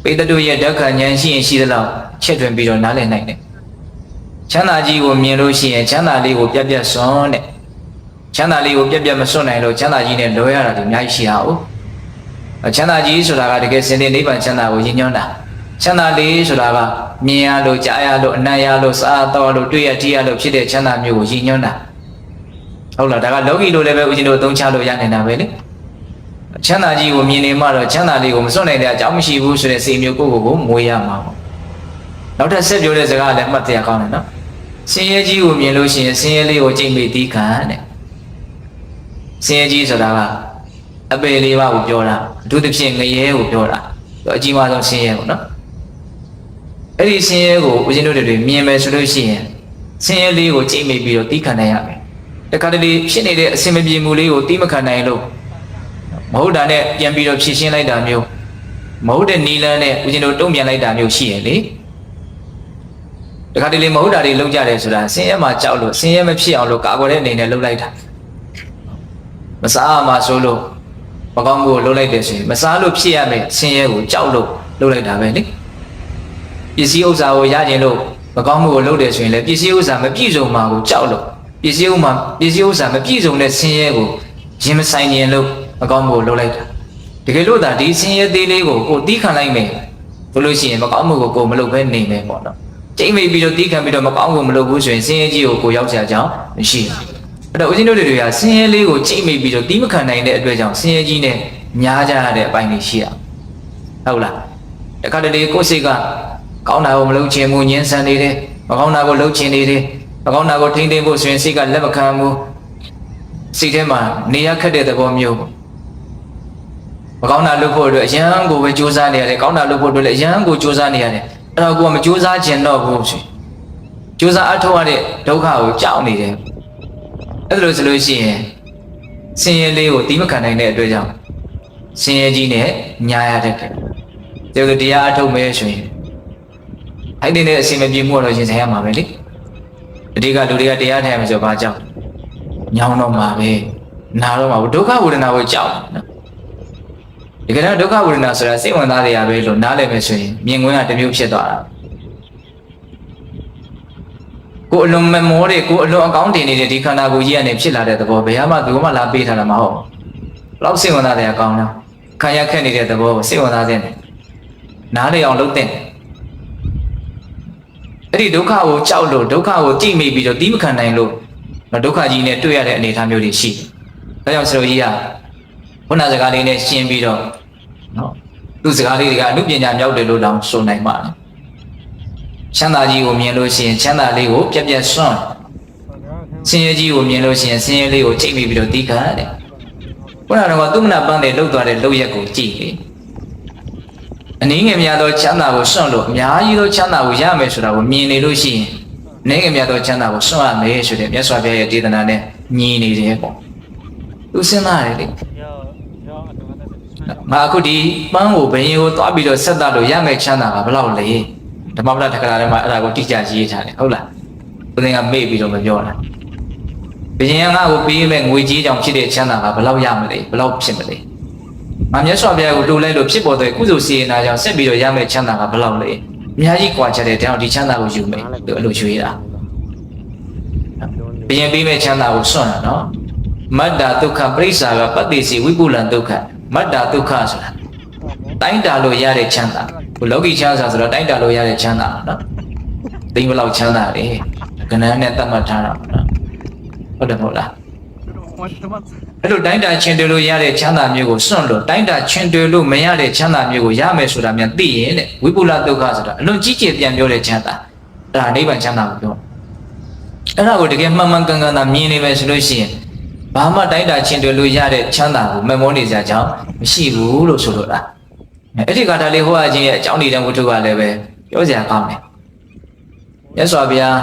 ပေတတို့ရဲ့ဓက္ခဉာဏ်ရှိရင်ရှိသလောက်ချက်တွင်ပြီးတော့နားလည်နိုင်တယ်ချမ်းသာကြီးကိုမြင်လို့ရှိရင်ချမ်းသာလေးကိုပြက်ပြက်စွန်းတဲ့ချမ်းသာလေးကိုပြက်ပြက်မစွန့်နိုင်လို့ချမ်းသာကြီးနဲ့လွဲရတာဒီအများကြီးရှိတာ哦ချမ်းသာကြီးဆိုတာကတကယ်စင်တင်နိဗ္ဗာန်ချမ်းသာကိုရည်ညွှန်းတာချမ်းသာလေးဆိုတာကမြင်ရလို့ကြားရလို့အနံ့ရလို့စားတော့လို့တွေ့ရထိရလို့ဖြစ်တဲ့ချမ်းသာမျိုးကိုရည်ညွှန်းတာဟုတ်လားဒါကလောကီလိုလည်းပဲဦးဇင်းတို့သုံးချလို့ရနေတာပဲလေချမ်းသာကြီးကိုမြင်နေမှတော့ချမ်းသာလေးကိုမစွန့်နိုင်တဲ့အကြောင်းမရှိဘူးဆိုတဲ့စိတ်မျိုးကိုမွေးရမှာပေါ့နောက်ထပ်ဆက်ပြောတဲ့စကားလည်းမှတ်တရားကောင်းတယ်နော်ဆင်းရဲကြီးကိုမြင်လို့ရှိရင်ဆင်းရဲလေးကိုကြိတ်မိတီးခံတဲ့ဆင်းရဲကြီးဆိုတာကအပေလေးပါးကိုပြောတာအထူးသဖြင့်ငရဲကိုပြောတာအကြီးမားဆုံးဆင်းရဲပေါ့နော်အဲ့ဒီဆင်းရဲကိုဦးဇင်းတို့တွေမြင်မယ်ဆိုလို့ရှိရင်ဆင်းရဲလေးကိုကြိတ်မိပြီးတော့တီးခံနိုင်ရမယ်တခါတလေဖြစ်နေတဲ့အစင်မပြေမှုလေးကိုတီးမခံနိုင်လို့မဟုတ်တာနဲ့ပြန်ပြီးတော့ဖြည့်ရှင်းလိုက်တာမျိုးမဟုတ်တဲ့နီလန်းနဲ့ဦးဇင်းတို့တုံ့ပြန်လိုက်တာမျိုးရှိရလေတခါတလေမဟုတ်တာတွေလုံးကြတယ်ဆိုတာဆင်းရဲမှကြောက်လို့ဆင်းရဲမဖြစ်အောင်လို့ကာကွယ်တဲ့အနေနဲ့လုပ်လိုက်တာမစားမှဆိုလို့မကောင်းမှုကိုလုပ်လိုက်တယ်ဆိုရင်မစားလို့ဖြစ်ရမယ်ဆင်းရဲကိုကြောက်လို့လုပ်လိုက်တာပဲလေပစ္စည်းဥစ္စာကိုရခြင်းလို့မကောင်းမှုကိုလုပ်တယ်ဆိုရင်လည်းပစ္စည်းဥစ္စာမပြည့်စုံမှာကိုကြောက်လို့ပစ္စည်းဥစ္စာမပြည့်စုံတဲ့ဆင်းရဲကိုရင်မဆိုင်ခြင်းလို့မကောင်းမှုကိုလုပ်လိုက်တာတကယ်လို့ဒါဒီဆင်းရဲသေးလေးကိုတီးခံလိုက်မယ်ဘလို့ရှိရင်မကောင်းမှုကိုမလုပ်ဘဲနေမယ်ပေါ့နော်ကျိတ်မိပြီးတော့တီးခံပြီးတော့မကောင်းမှုမလုပ်ဘူးဆိုရင်ဆင်းရဲကြီးကိုရောက်ကြကြအောင်မရှိဘူးအဲ့တော့ဦးဇင်းတို့တွေကဆင်းရဲလေးကိုကျိတ်မိပြီးတော့တီးမခံနိုင်တဲ့အတွက်ကြောင့်ဆင်းရဲကြီးနဲ့ညားကြရတဲ့အပိုင်းတွေရှိတာဟုတ်လားတခါတလေကိုယ်စိတ်ကကောင်းတာကိုမလုပ်ချင်ဘူးညှင်းဆန်နေတယ်မကောင်းတာကိုလုပ်ချင်နေတယ်မကောင်းတာကိုထိမ့်သိမ့်ဖို့ဆိုရင်စိတ်ကလက်မခံဘူးစိတ်ထဲမှာနေရခက်တဲ့သဘောမျိုးမကောင်းတာလုပ်ဖို့အတွက်အရန်ကိုပဲကြိုးစားနေရတယ်ကောင်းတာလုပ်ဖို့အတွက်လည်းအရန်ကိုကြိုးစားနေရတယ်အဲ့တော့ကိုကမကြိုးစားခြင်းတော့ဘူးဆိုကြိုးစားအထောက်ရတဲ့ဒုက္ခကိုကြောက်နေတယ်အဲ့ဒါလို့ဆိုလို့ရှိရင်ဆင်းရဲလေးကိုတီးမခံနိုင်တဲ့အတွက်ကြောင့်ဆင်းရဲကြီးနဲ့ညာရတတ်တယ်ဒီလိုတရားအထုတ်မယ်ဆိုရင်အဲ့ဒီနဲ့အစီအမပြေမှုတော့ရင်ဆိုင်ရမှာပဲလေအဓိကလူတွေကတရားထိုင်မယ်ဆိုဘာကြောက်ညောင်းတော့မှာပဲနာတော့မှာဒုက္ခဝေဒနာကိုကြောက်နော်ဒီကနေ့ဒုက္ခဝေဒနာဆိုတာစိတ်ဝင်စားတရားပဲလို့နားလည်မယ်ဆိုရင်မြင်ကွင်းကတစ်မျိုးဖြစ်သွားတာကိုအလုံးမမောတဲ့ကိုအလုံးအကောင်းတင်နေတဲ့ဒီခန္ဓာကိုယ်ကြီးကနေဖြစ်လာတဲ့သဘောဘယ်မှသူမှလာပေးထားတာမဟုတ်ဘူးလောက်စိတ်ဝင်စားတရားကောင်းလားခံရခက်နေတဲ့သဘောကိုစိတ်ဝင်စားတဲ့နားလည်အောင်လုပ်တဲ့အဲ့ဒီဒုက္ခကိုကြောက်လို့ဒုက္ခကိုကြိတ်မိပြီးတော့တီးမခံနိုင်လို့ ဒုက္ခကြီးနဲ့တွေ့ရတဲ့အနေအထားမျိုးတွေရှိတယ်ဒါကြောင့်ဆရာကြီးကခုနစကားလေးနဲ့ရှင်းပြီးတော့နော်သူစကားလေးတွေကအမှုပညာမြောက်တယ်လို့တောင်ဆိုနိုင်ပါတယ်ချမ်းသာကြီးကိုမြင်လို့ရှိရင်ချမ်းသာလေးကိုပြက်ပြက်စွန့်ဆင်းရဲကြီးကိုမြင်လို့ရှိရင်ဆင်းရဲလေးကိုချိန်ပြီးတော့တီးခါတဲ့ခုနကတော့သူမနာပန်းတဲ့လှုပ်သွားတဲ့လှုပ်ရက်ကိုကြည့်လေအနည်းငယ်များသောချမ်းသာကိုစွန့်လို့အများကြီးသောချမ်းသာကိုရမယ်ဆိုတာကိုမြင်နေလို့ရှိရင်အနည်းငယ်များသောချမ်းသာကိုစွန့်ရမယ်ဆိုတဲ့မြတ်စွာဘုရားရဲ့ဒေသနာနဲ့ညီနေတယ်ပေါ့သူစဉ်းစားတယ်လေငါအခုဒီပန်းကိုဘယင်ကိုသွားပြီးတော့ဆက်သလို့ရမယ်ချမ်းသာကဘယ်လောက်လဲဓမ္မပဒထက္ကရာထဲမှာအဲ့ဒါကိုတိကျရေးထားတယ်ဟုတ်လားဦးသိန်းကမေ့ပြီးတော့မပြောတာဘယင်ကငါ့ကိုပေးမဲ့ငွေကြီးကြောင့်ဖြစ်တဲ့ချမ်းသာကဘယ်လောက်ရမလဲဘယ်လောက်ဖြစ်မလဲငါမြတ်စွာဘုရားကိုလှူလိုက်လို့ဖြစ်ပေါ်တဲ့ကုသိုလ်စေနာကြောင့်ဆက်ပြီးတော့ရမယ်ချမ်းသာကဘယ်လောက်လဲအများကြီးကွာချက်တဲ့တောင်ဒီချမ်းသာကိုယူမယ်သူအဲ့လိုရွေးတာဘယင်ပေးမဲ့ချမ်းသာကိုစွန့်တာနော်မတ္တာဒုက္ခပရိစ္ဆာကပတ္တိစီဝိပုလံဒုက္ခမတ္တာဒုက္ခဆိုတာတိုင်းတာလို့ရတဲ့ချမ်းသာဘုလောကီချမ်းသာဆိုတော့တိုင်းတာလို့ရတဲ့ချမ်းသာနော်သိဘလောက်ချမ်းသာတယ်ကဏ္ဍနဲ့သတ်မှတ်ထားတာနော်ဟုတ်တယ်မဟုတ်လားအဲ့လိုတိုင်းတာချင်းတွေလို့ရတဲ့ချမ်းသာမျိုးကိုစွန့်လို့တိုင်းတာချင်းတွေလို့မရတဲ့ချမ်းသာမျိုးကိုရမယ်ဆိုတာများသိရင်တဲ့ဝိပုလဒုက္ခဆိုတာအလွန်ကြီးကျယ်ပြန်ပြောတဲ့ချမ်းသာအဲ့ဒါနိဗ္ဗာန်ချမ်းသာကိုပြောအဲ့ဒါကိုတကယ်မှန်မှန်ကန်ကန်သာမြင်နေမယ်ဆိုလို့ရှိရင်ဘာမှတိုင်းတာချင်းတွေလို့ရတဲ့ချမ်းသာကိုမမောနေစရာကြောင်းမရှိဘူးလို့ဆိုလိုတာအဲ့ဒီကတာလေးဟောအချင်းရဲ့အကြောင်းနေတဲ့ဝတ္ထုကလည်းပဲပြောစရာကောင်းတယ်မြတ်စွာဘုရား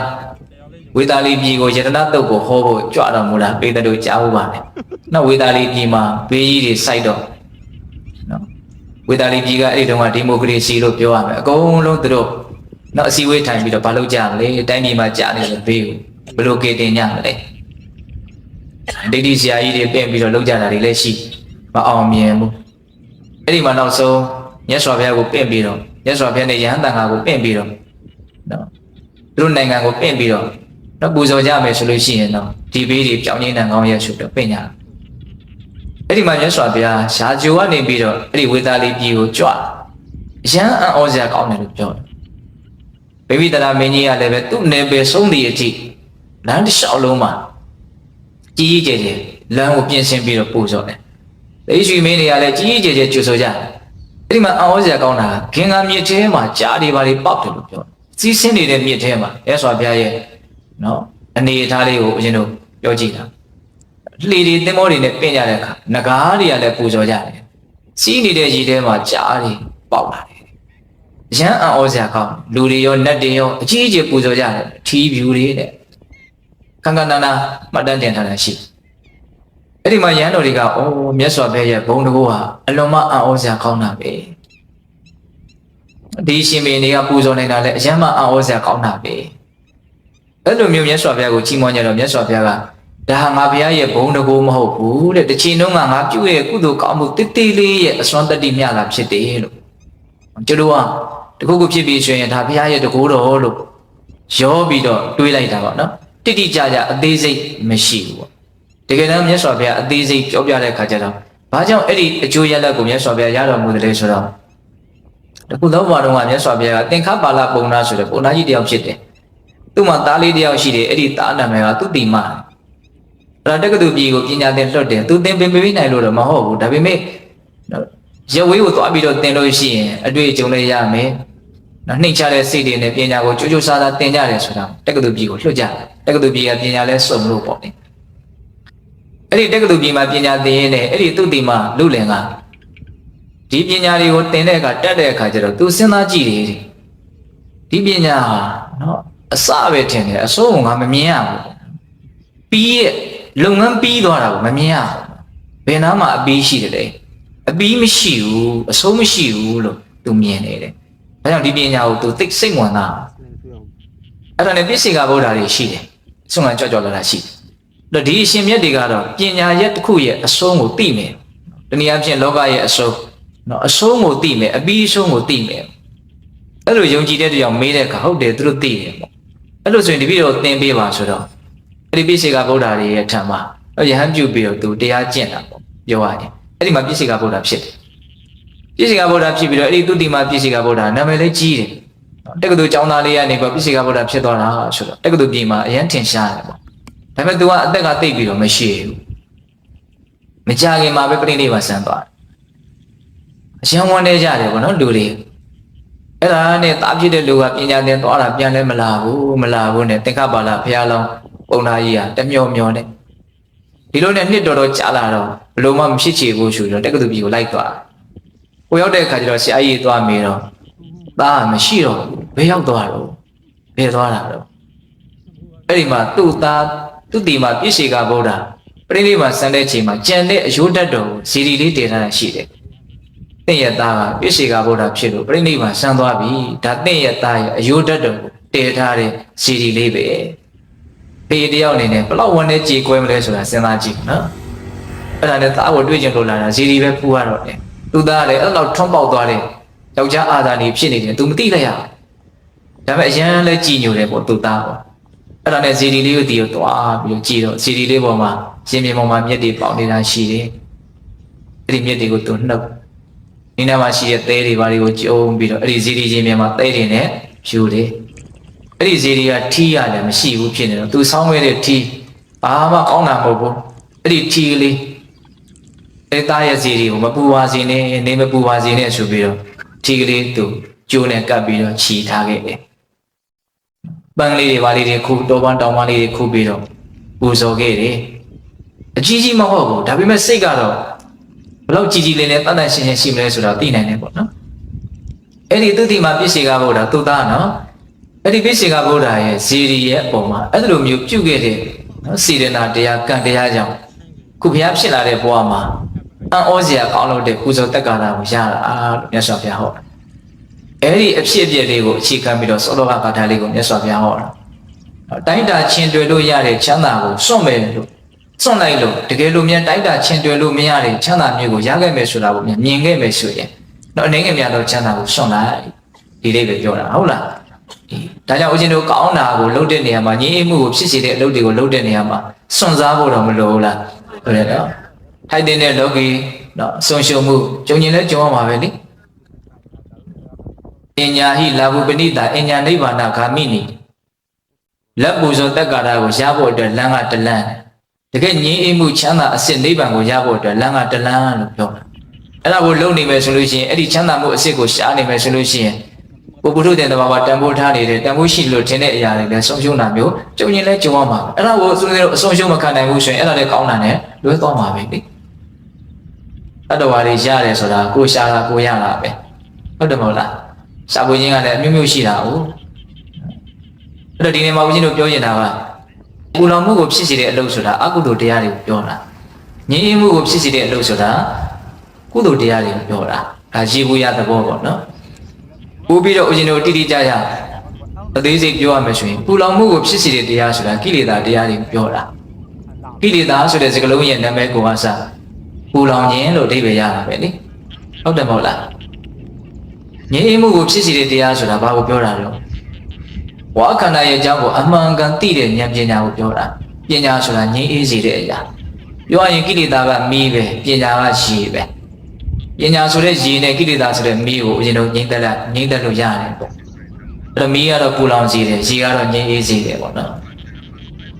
ဝေသာလီပြည်ကိုယတနာတုတ်ကိုဟောဖို့ကြွတော်မူတာပေတတို့ကြားဖို့ပါလေနော်ဝေသာလီပြည်မှာဘေးကြီးတွေစိုက်တော့နော်ဝေသာလီပြည်ကအဲ့ဒီတုန်းကဒီမိုကရေစီလို့ပြောရမယ်အကုန်လုံးသူတို့နော်အစည်းအဝေးထိုင်ပြီးတော့ဘာလုပ်ကြမလဲတိုင်းပြည်မှာကြာနေတဲ့ဘေးကိုဘယ်လိုကေတင်ကြမလဲဒိဋ္ဌိဆရာကြီးတွေပြင်ပြီးတော့လုပ်ကြတာတွေလည်းရှိမအောင်မြင်ဘူးအဲ့ဒီမှာနောက်ဆုံးမြတ်စွာဘုရားကိုပြင်ပြီးတော့မြတ်စွာဘုရားနဲ့ယဟန်တန်ခါကိုပြင်ပြီးတော့နော်သူတို့နိုင်ငံကိုပြင်ပြီးတော့တော့ပူဇော်ကြမယ်ဆိုလို့ရှိရင်တော့ဒီဘေးတွေပြောင်းရင်းတန်ကောင်းရဲ့ဆိုတော့ပြင်ကြအဲ့ဒီမှာမြတ်စွာဘုရားရှားဂျိုကနေပြီးတော့အဲ့ဒီဝေသာလီပြည်ကိုကြွရမ်းအောစရာကောင်းတယ်လို့ပြောတယ်ဘေဘိတရာမင်းကြီးကလည်းပဲသူ့နယ်ပယ်ဆုံးသည့်အထိလမ်းတစ်လျှောက်လုံးမှာကြီးကြီးကျယ်ကျယ်လမ်းကိုပြင်ဆင်ပြီးတော့ပူဇော်တယ်။အိရွှေမင်းတွေကလည်းကြီးကြီးကျယ်ကျယ်ကြိုဆိုကြတယ်။အဲ့ဒီမှာအောစရာကောင်းတာကဂင်္ဂါမြစ်ထဲမှာကြားတွေပါတွေပေါက်တယ်လို့ပြောတယ်။စီးဆင်းနေတဲ့မြစ်ထဲမှာရဲစွာဘုရားရဲ့နော်အနေအထားလေးကိုအရင်တို့ပြောကြည့်တာ။လှေတွေသင်္ဘောတွေနဲ့ပြင်ကြတဲ့အခါငကားတွေကလည်းပူဇော်ကြတယ်။စီးနေတဲ့ရေထဲမှာကြားတွေပေါက်လာတယ်။ရမ်းအောစရာကောင်းလူတွေရောနတ်တွေရောအကြီးအကျယ်ပူဇော်ကြတယ်။ထီးဖြူတွေတဲ့ခန္ဓာနာနာမှတ်တမ်းတင်ထားတာရှိအဲ့ဒီမှာရဟန်းတော်တွေကအိုးမြတ်စွာဘုရားရဲ့ဘုံတကူဟာအလွန်မှအံ့ဩစရာကောင်းတာပဲဒီရှင်မင်းတွေကပူဇော်နေတာလည်းအယမ်းမှအံ့ဩစရာကောင်းတာပဲအဲ့လိုမျိုးမြတ်စွာဘုရားကိုကြီးမွမ်းကြတော့မြတ်စွာဘုရားကဒါဟာငါဘုရားရဲ့ဘုံတကူမဟုတ်ဘူးတဲ့တစ်ချိန်လုံးကငါပြုရဲ့ကုသိုလ်ကောင်းမှုတိတိလေးရဲ့အစွမ်းတတ္တိမြလာဖြစ်တယ်လို့ကျတို့ကတခုခုဖြစ်ပြီးဆိုရင်ဒါဘုရားရဲ့တကူတော်လို့ရောပြီးတော့တွေးလိုက်တာပေါ့နော်တိတိကျကျအသေးစိတ်မရှိဘူးပေါ့တကယ်တမ်းမြတ်စွာဘုရားအသေးစိတ်ပြောပြတဲ့အခါကျတော့ဘာကြောင့်အဲ့ဒီအကျိုးရလဒ်ကိုမြတ်စွာဘုရားရတော်မူတယ်လဲဆိုတော့တခုသောဘဝတုန်းကမြတ်စွာဘုရားကသင်္ခါပါဠပုံနာဆိုတဲ့ပုံနာကြီးတယောက်ဖြစ်တယ်သူ့မှာသားလေးတယောက်ရှိတယ်အဲ့ဒီသားနာမည်ကသူတိမအဲ့ဒါတက္ကသိုလ်ပြည်ကိုပညာသင်လွှတ်တယ်သူသင်ပင်ပေးနိုင်လို့တော့မဟုတ်ဘူးဒါပေမဲ့ရဝေးကိုသွားပြီးတော့သင်လို့ရှိရင်အတွေ့အကြုံလည်းရမယ်နှိမ့်ချတဲ့စိတ်တွေနဲ့ပညာကိုကြိုးကြိုးစားစားသင်ကြတယ်ဆိုတာတက္ကသိုလ်ပြည်ကိုလွှတ်ကြတယ်တက္ကသိုလ်ပြည်ကပညာလဲစုံလို့ပေါ့လေအဲ့ဒီတက္ကသိုလ်ပြည်မှာပညာသင်ရင်းနဲ့အဲ့ဒီသူတိမလူလင်ကဒီပညာတွေကိုသင်တဲ့အခါတက်တဲ့အခါကျတော့သူစဉ်းစားကြည့်တယ်ဒီပညာဟာနော်အစပဲထင်တယ်အစိုးကငါမမြင်ရဘူးပြီးရဲ့လုပ်ငန်းပြီးသွားတာကိုမမြင်ရဘူးဘယ်နားမှာအပြီးရှိတယ်လေအပြီးမရှိဘူးအစိုးမရှိဘူးလို့သူမြင်နေတယ်ဒါကြောင့်ဒီပညာကိုသူသိစိတ်ဝင်တာအဲ့ဒါနဲ့ပြည့်စုံကဗုဒ္ဓတွေရှိတယ်ဆွမ်းကကြော့ကြော့လာတာရှိတယ်ဒီအရှင်မြတ်တွေကတော့ပညာရဲ့တစ်ခုရဲ့အဆုံးကိုသိမယ်တနည်းအားဖြင့်လောကရဲ့အဆုံးနော်အဆုံးကိုသိမယ်အပြီးအဆုံးကိုသိမယ်အဲ့လိုယုံကြည်တဲ့တရားမေးတဲ့အခါဟုတ်တယ်သူတို့သိတယ်ပေါ့အဲ့လိုဆိုရင်ဒီပြီးတော့သင်ပေးပါဆိုတော့အဲ့ဒီပြည့်စုံကဗုဒ္ဓတွေရဲ့ထံမှာယဟန်ပြုပြီးတော့သူတရားကျင့်တာပေါ့ပြောရရင်အဲ့ဒီမှာပြည့်စုံကဗုဒ္ဓဖြစ်တယ်ပြည့်စုံကဗုဒ္ဓဖြစ်ပြီးတော့အဲ့ဒီသူတိမပြည့်စုံကဗုဒ္ဓနာမည်လေးကြီးတယ်တက္ကသိုလ်ကျောင်းသားလေးကနေပေါ့ပြည့်စုံကဗုဒ္ဓဖြစ်သွားတာဆိုတော့တက္ကသိုလ်ပြည်မှာအရင်ထင်ရှားတယ်ပေါ့ ဒါပေမဲ့ तू ကအသက်ကတိတ်ပြီးတော့မရှိဘူးမကြခင်မှာပဲပြိဋိဘာဆန်းသွားအရှင်းဝန်းနေကြတယ်ပေါ့နော်လူတွေအဲ့ဒါနဲ့တာဖြစ်တဲ့လူကပညာသင်သွားတာပြန်လဲမလာဘူးနဲ့သင်္ခပါဠဘုရားလောင်းပုံသားကြီးကတမျောနဲ့ဒီလိုနဲ့နှစ်တော်တော်ကြာလာတော့ဘလို့မှမဖြစ်ချေဘူးဆိုတော့တက္ကသိုလ်ပြည်ကိုလိုက်သွားကိုရောက်တဲ့အခါကျတော့ဆရာကြီးသွားမေးတော့သားမရှိတော့ဘယ်ရောက်သွားတော့ဘယ်သွားတာတော့အဲ့ဒီမှာသူ့သားသူ့တီမှာပြည့်ရှေကဗုဒ္ဓပြိဋိဘာဆန်းတဲ့ချိန်မှာကြံတဲ့အယိုးတတ်တော်ကိုစီရီလေးတည်ထားတာရှိတယ်တင့်ရဲ့သားကပြည့်ရှေကဗုဒ္ဓဖြစ်လို့ပြိဋိဘာဆန်းသွားပြီဒါတင့်ရဲ့သားရဲ့အယိုးတတ်တော်ကိုတည်ထားတဲ့စီရီလေးပဲပေတယောက်အနေနဲ့ဘလောက်ဝန်းနဲ့ကြေကွဲမလဲဆိုတာစဉ်းစားကြည့်နော်အဲ့ဒါနဲ့သားကိုတွေ့ကျင်လို့လာတာစီရီပဲဖူးရတော့တယ်သူသားလည်းအဲ့လောက်ထွန်းပေါက်သွားတယ်ယောက်ျားအာသာနေဖြစ်နေတယ် तू မသိလိုက်ရဒါပေမဲ့အရန်လဲကြည်ညိုတယ်ပေါ့သူသားပေါ့အဲ့ဒါနဲ့စီရီလေးကိုတီးတော့တွားပြီးကြည်တော့စီရီလေးပေါ်မှာရှင်မြေပေါ်မှာမြက်တွေပေါက်နေတာရှိတယ်အဲ့ဒီမြက်တွေကို तू နှုတ်ဒီနေ့မှာရှိတဲ့သဲတွေဘာတွေကိုကျုံပြီးတော့အဲ့ဒီစီရီချင်းမြေမှာသဲတွေနဲ့ဖြူတယ်အဲ့ဒီစီရီကထီးရတယ်မရှိဘူးဖြစ်နေတော့ तू ဆောင်းခဲ့တဲ့ထီးဘာမှကောင်းတာမဟုတ်ဘူးအဲ့ဒီထီးလေးအဲ့သားရဲ့စီရီကိုမပူပါစေနဲ့နေမပူပါစေနဲ့ဆိုပြီးတော့ထီးကလေး तू ကျိုးနဲ့ကပ်ပြီးတော့ခြီထားခဲ့တယ်ပန်းလေးတွေဘာလေးတွေခုတောပန်းတောင်ပန်းလေးတွေခုပြီးတော့ပူဇော်ခဲ့တယ်အကြီးကြီးမဟုတ်ဘူးဒါပေမဲ့စိတ်ကတော့ဘလောက်ကြီးကြီးလေးနဲ့တန်တန်ရှင်းရှင်းရှိမလဲဆိုတော့သိနိုင်တယ်ပေါ့နော်အဲ့ဒီသူတိမှာပြည့်စေကဗုဒ္ဓသူသားနော်အဲ့ဒီပြည့်စေကဗုဒ္ဓရဲ့ဇီရီရဲ့အပေါ်မှာအဲ့လိုမျိုးပြုခဲ့တဲ့နော်စေရနာတရားကံတရားကြောင့်ခုဘုရားဖြစ်လာတဲ့ဘဝမှာအံ့ဩစရာကောင်းလို့တဲ့ပူဇော်တက်ကာတာကိုရတာလို့မြတ်စွာဘုရားဟောတာအဲ့ဒီအဖြစ်အပျက်လေးကိုအခြေခံပြီးတော့သောလောကဂါထာလေးကိုမြတ်စွာဘုရားဟောတာတိုင်းတာချင်းတွေ့လို့ရတဲ့ချမ်းသာကိုစွန့်မယ်လို့စွန့်လိုက်လို့တကယ်လို့မြန်တိုင်းတာချင်းတွေ့လို့မရတဲ့ချမ်းသာမျိုးကိုရခဲ့မယ်ဆိုတာကိုမြင်ခဲ့မယ်ဆိုရင်တော့အနေငယ်များတော့ချမ်းသာကိုစွန့်လိုက်ဒီလေးပဲပြောတာဟုတ်လားဒါကြောင့်ဦးဇင်းတို့ကောင်းတာကိုလုပ်တဲ့နေရာမှာညီအမှုကိုဖြစ်စေတဲ့အလုပ်တွေကိုလုပ်တဲ့နေရာမှာစွန့်စားဖို့တော့မလိုဘူးလားဟုတ်တယ်နော်ထိုက်တဲ့လောကီနော်ဆုံးရှုံးမှုကြုံရင်လည်းကြုံရမှာပဲလေအညာဟိလာဘုပဏိတာအညာနိဗ္ဗာန်ဂါမိနိလက်ပူဇော်တက်ကာတာကိုရဖို့အတွက်လမ်းကတလမ်းတကယ်ငြိမ်းအေးမှုချမ်းသာအစစ်နိဗ္ဗာန်ကိုရဖို့အတွက်လမ်းကတလမ်းလို့ပြောတာအဲ့ဒါကိုလုံနေမယ်ဆိုလို့ရှိရင်အဲ့ဒီချမ်းသာမှုအစစ်ကိုရှားနေမယ်ဆိုလို့ရှိရင်ပုထုတဲ့တဘာဝတန်ဖိုးထားနေတဲ့တန်ဖိုးရှိလို့ထင်တဲ့အရာတွေလည်းဆုံးရှုံးတာမျိုးကြုံရင်လည်းကြုံရမှာအဲ့ဒါကိုအဆုံးရှုံးမခံနိုင်ဘူးဆိုရင်အဲ့ဒါလည်းကောင်းတာနဲ့လွဲသွားမှာပဲလေတတ္တဝါတွေရတယ်ဆိုတာကိုရှာတာကိုရတာပဲဟုတ်တယ်မဟုတ်လားရှာဖွေခြင်းကလည်းအမျိုးမျိုးရှိတာဟုတ်အဲ့တော့ဒီနေ့မှာဦးဇင်းတို့ပြောနေတာကကုလောင်မှုကိုဖြစ်စေတဲ့အလုပ်ဆိုတာအကုသိုလ်တရားတွေကိုပြောတာငြိမ်းအေးမှုကိုဖြစ်စေတဲ့အလုပ်ဆိုတာကုသိုလ်တရားတွေကိုပြောတာဒါရေဘူးရသဘောပေါ့နော်ပို့ပြီးတော့ဦးဇင်းတို့တိတိကျကျအသေးစိတ်ပြောရမယ်ဆိုရင်ကုလောင်မှုကိုဖြစ်စေတဲ့တရားဆိုတာကိလေသာတရားတွေကိုပြောတာကိလေသာဆိုတဲ့စကားလုံးရဲ့နာမည်ကိုအစားကုလောင်ခြင်းလို့အဓိပ္ပာယ်ရတာပဲလေဟုတ်တယ်မဟုတ်လားငြိမ်းအေးမှုကိုဖြစ်စေတဲ့တရားဆိုတာဘာကိုပြောတာလဲဝါခန္ဓာရဲ့အကြောင်းကိုအမှန်ကန်သိတဲ့ဉာဏ်ပညာကိုပြောတာပညာဆိုတာငြိမ်းအေးစေတဲ့အရာပြောရရင်ကိလေသာကမီးပဲပညာကရေပဲပညာဆိုတဲ့ရေနဲ့ကိလေသာဆိုတဲ့မီးကိုဦးဇင်းတို့ငြိမ်းသက်လို့ရတယ်ပေါ့အဲ့တော့မီးကတော့ပူလောင်စေတယ်ရေကတော့ငြိမ်းအေးစေတယ်ပေါ့နော်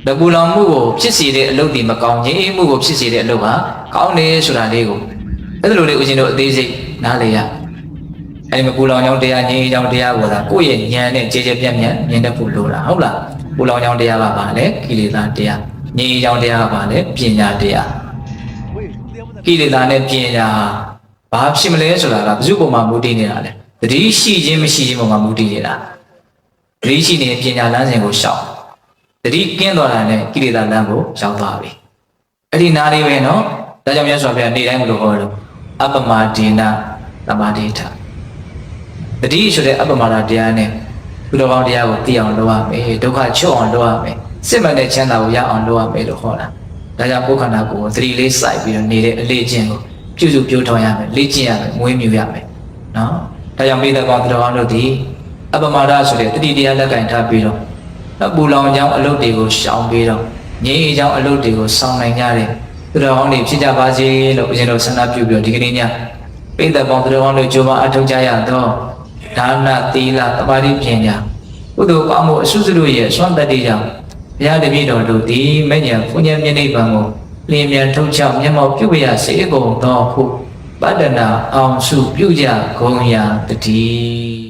ဒါပူလောင်မှုကိုဖြစ်စေတဲ့အလုပ်ဒီမကောင်းငြိမ်းအေးမှုကိုဖြစ်စေတဲ့အလုပ်ဟာကောင်းတယ်ဆိုတာလေးကိုအဲ့လိုလေးဦးဇင်းတို့အသေးစိတ်နားလည်ရအဲ့ဒီမပူလောင်ကြောင်းတရားငြိမ်းကြောင်းတရားကိုသာကိုယ့်ရဲ့ဉာဏ်နဲ့ကြည်ကြပြတ်မြတ်မြင်တတ်ဖို့လိုတာဟုတ်လားပူလောင်ကြောင်းတရားကပါလေကိလေသာတရားငြိမ်းကြောင်းတရားကပါလေပညာတရားကိလေသာနဲ့ပညာဘာဖြစ်မလဲဆိုတာကဘယ်သူ့ပုံမှာမူတည်နေတာလဲတတိရှိခြင်းမရှိခြင်းပုံမှာမူတည်နေတာတတိရှိနေတဲ့ပညာလမ်းစဉ်ကိုရှောင်တတိကင်းသွားတာနဲ့ကိလေသာလမ်းကိုရောက်သွားပြီအဲ့ဒီနားလေးပဲနော်ဒါကြောင့်မြတ်စွာဘုရားနေ့တိုင်းမလို့ဟောလို့အပမဒေနသမာဓိထတတိဆိုတဲ့အပမဒါတရားနဲ့ဘုရားကောင်းတရားကိုသိအောင်လုပ်ရမယ်ဒုက္ခချုပ်အောင်လုပ်ရမယ်စစ်မှန်တဲ့ချမ်းသာကိုရအောင်လုပ်ရမယ်လို့ဟောတာဒါကြောင့်ကိုယ်ခန္ဓာကိုယ်သတိလေးစိုက်ပြီးတော့နေတဲ့အလေးချင်းကိုပြုစုပြောထောင်ရမယ်လေ့ကျင့်ရမယ်မွေးမြူရမယ်နော်ဒါကြောင့်မိသက်ကောင်းသူတော်ကောင်းတို့ဒီအပမဒါဆိုတဲ့တတိတရားလက်ကင်ထားပြီးတော့ပူလောင်ကြောင်းအလုပ်တွေကိုရှောင်ပြီးတော့ငြိမ်းအေးကြောင်းအလုပ်တွေကိုဆောင်နိုင်ကြတယ်သူတော်ကောင်းတွေဖြစ်ကြပါစေလို့ဦးဇင်းတို့ဆန္ဒပြုပြီးတော့ဒီကနေ့ညမိသက်ကောင်းသူတော်ကောင်းတို့ကြိုးပမ်းအထောက်ကြရတော့ဒါနသီလသမာဓိပညာကုသိုလ်ကောင်းမှုအစွတ်စွတ်ရဲ့စွမ်းတတ္တိကြောင့် ဘုရားတပည့်တော်တို့သည်မဉ္ဇဉ်ဘုညံမြနိဗ္ဗာန်ကိုလင်းမြန်ထုတ်ချောက်မျက်မှောက်ပြုရစေကုန်သောဟုပတ္တနာအောင်စုပြုကြကုန်ရာတည်း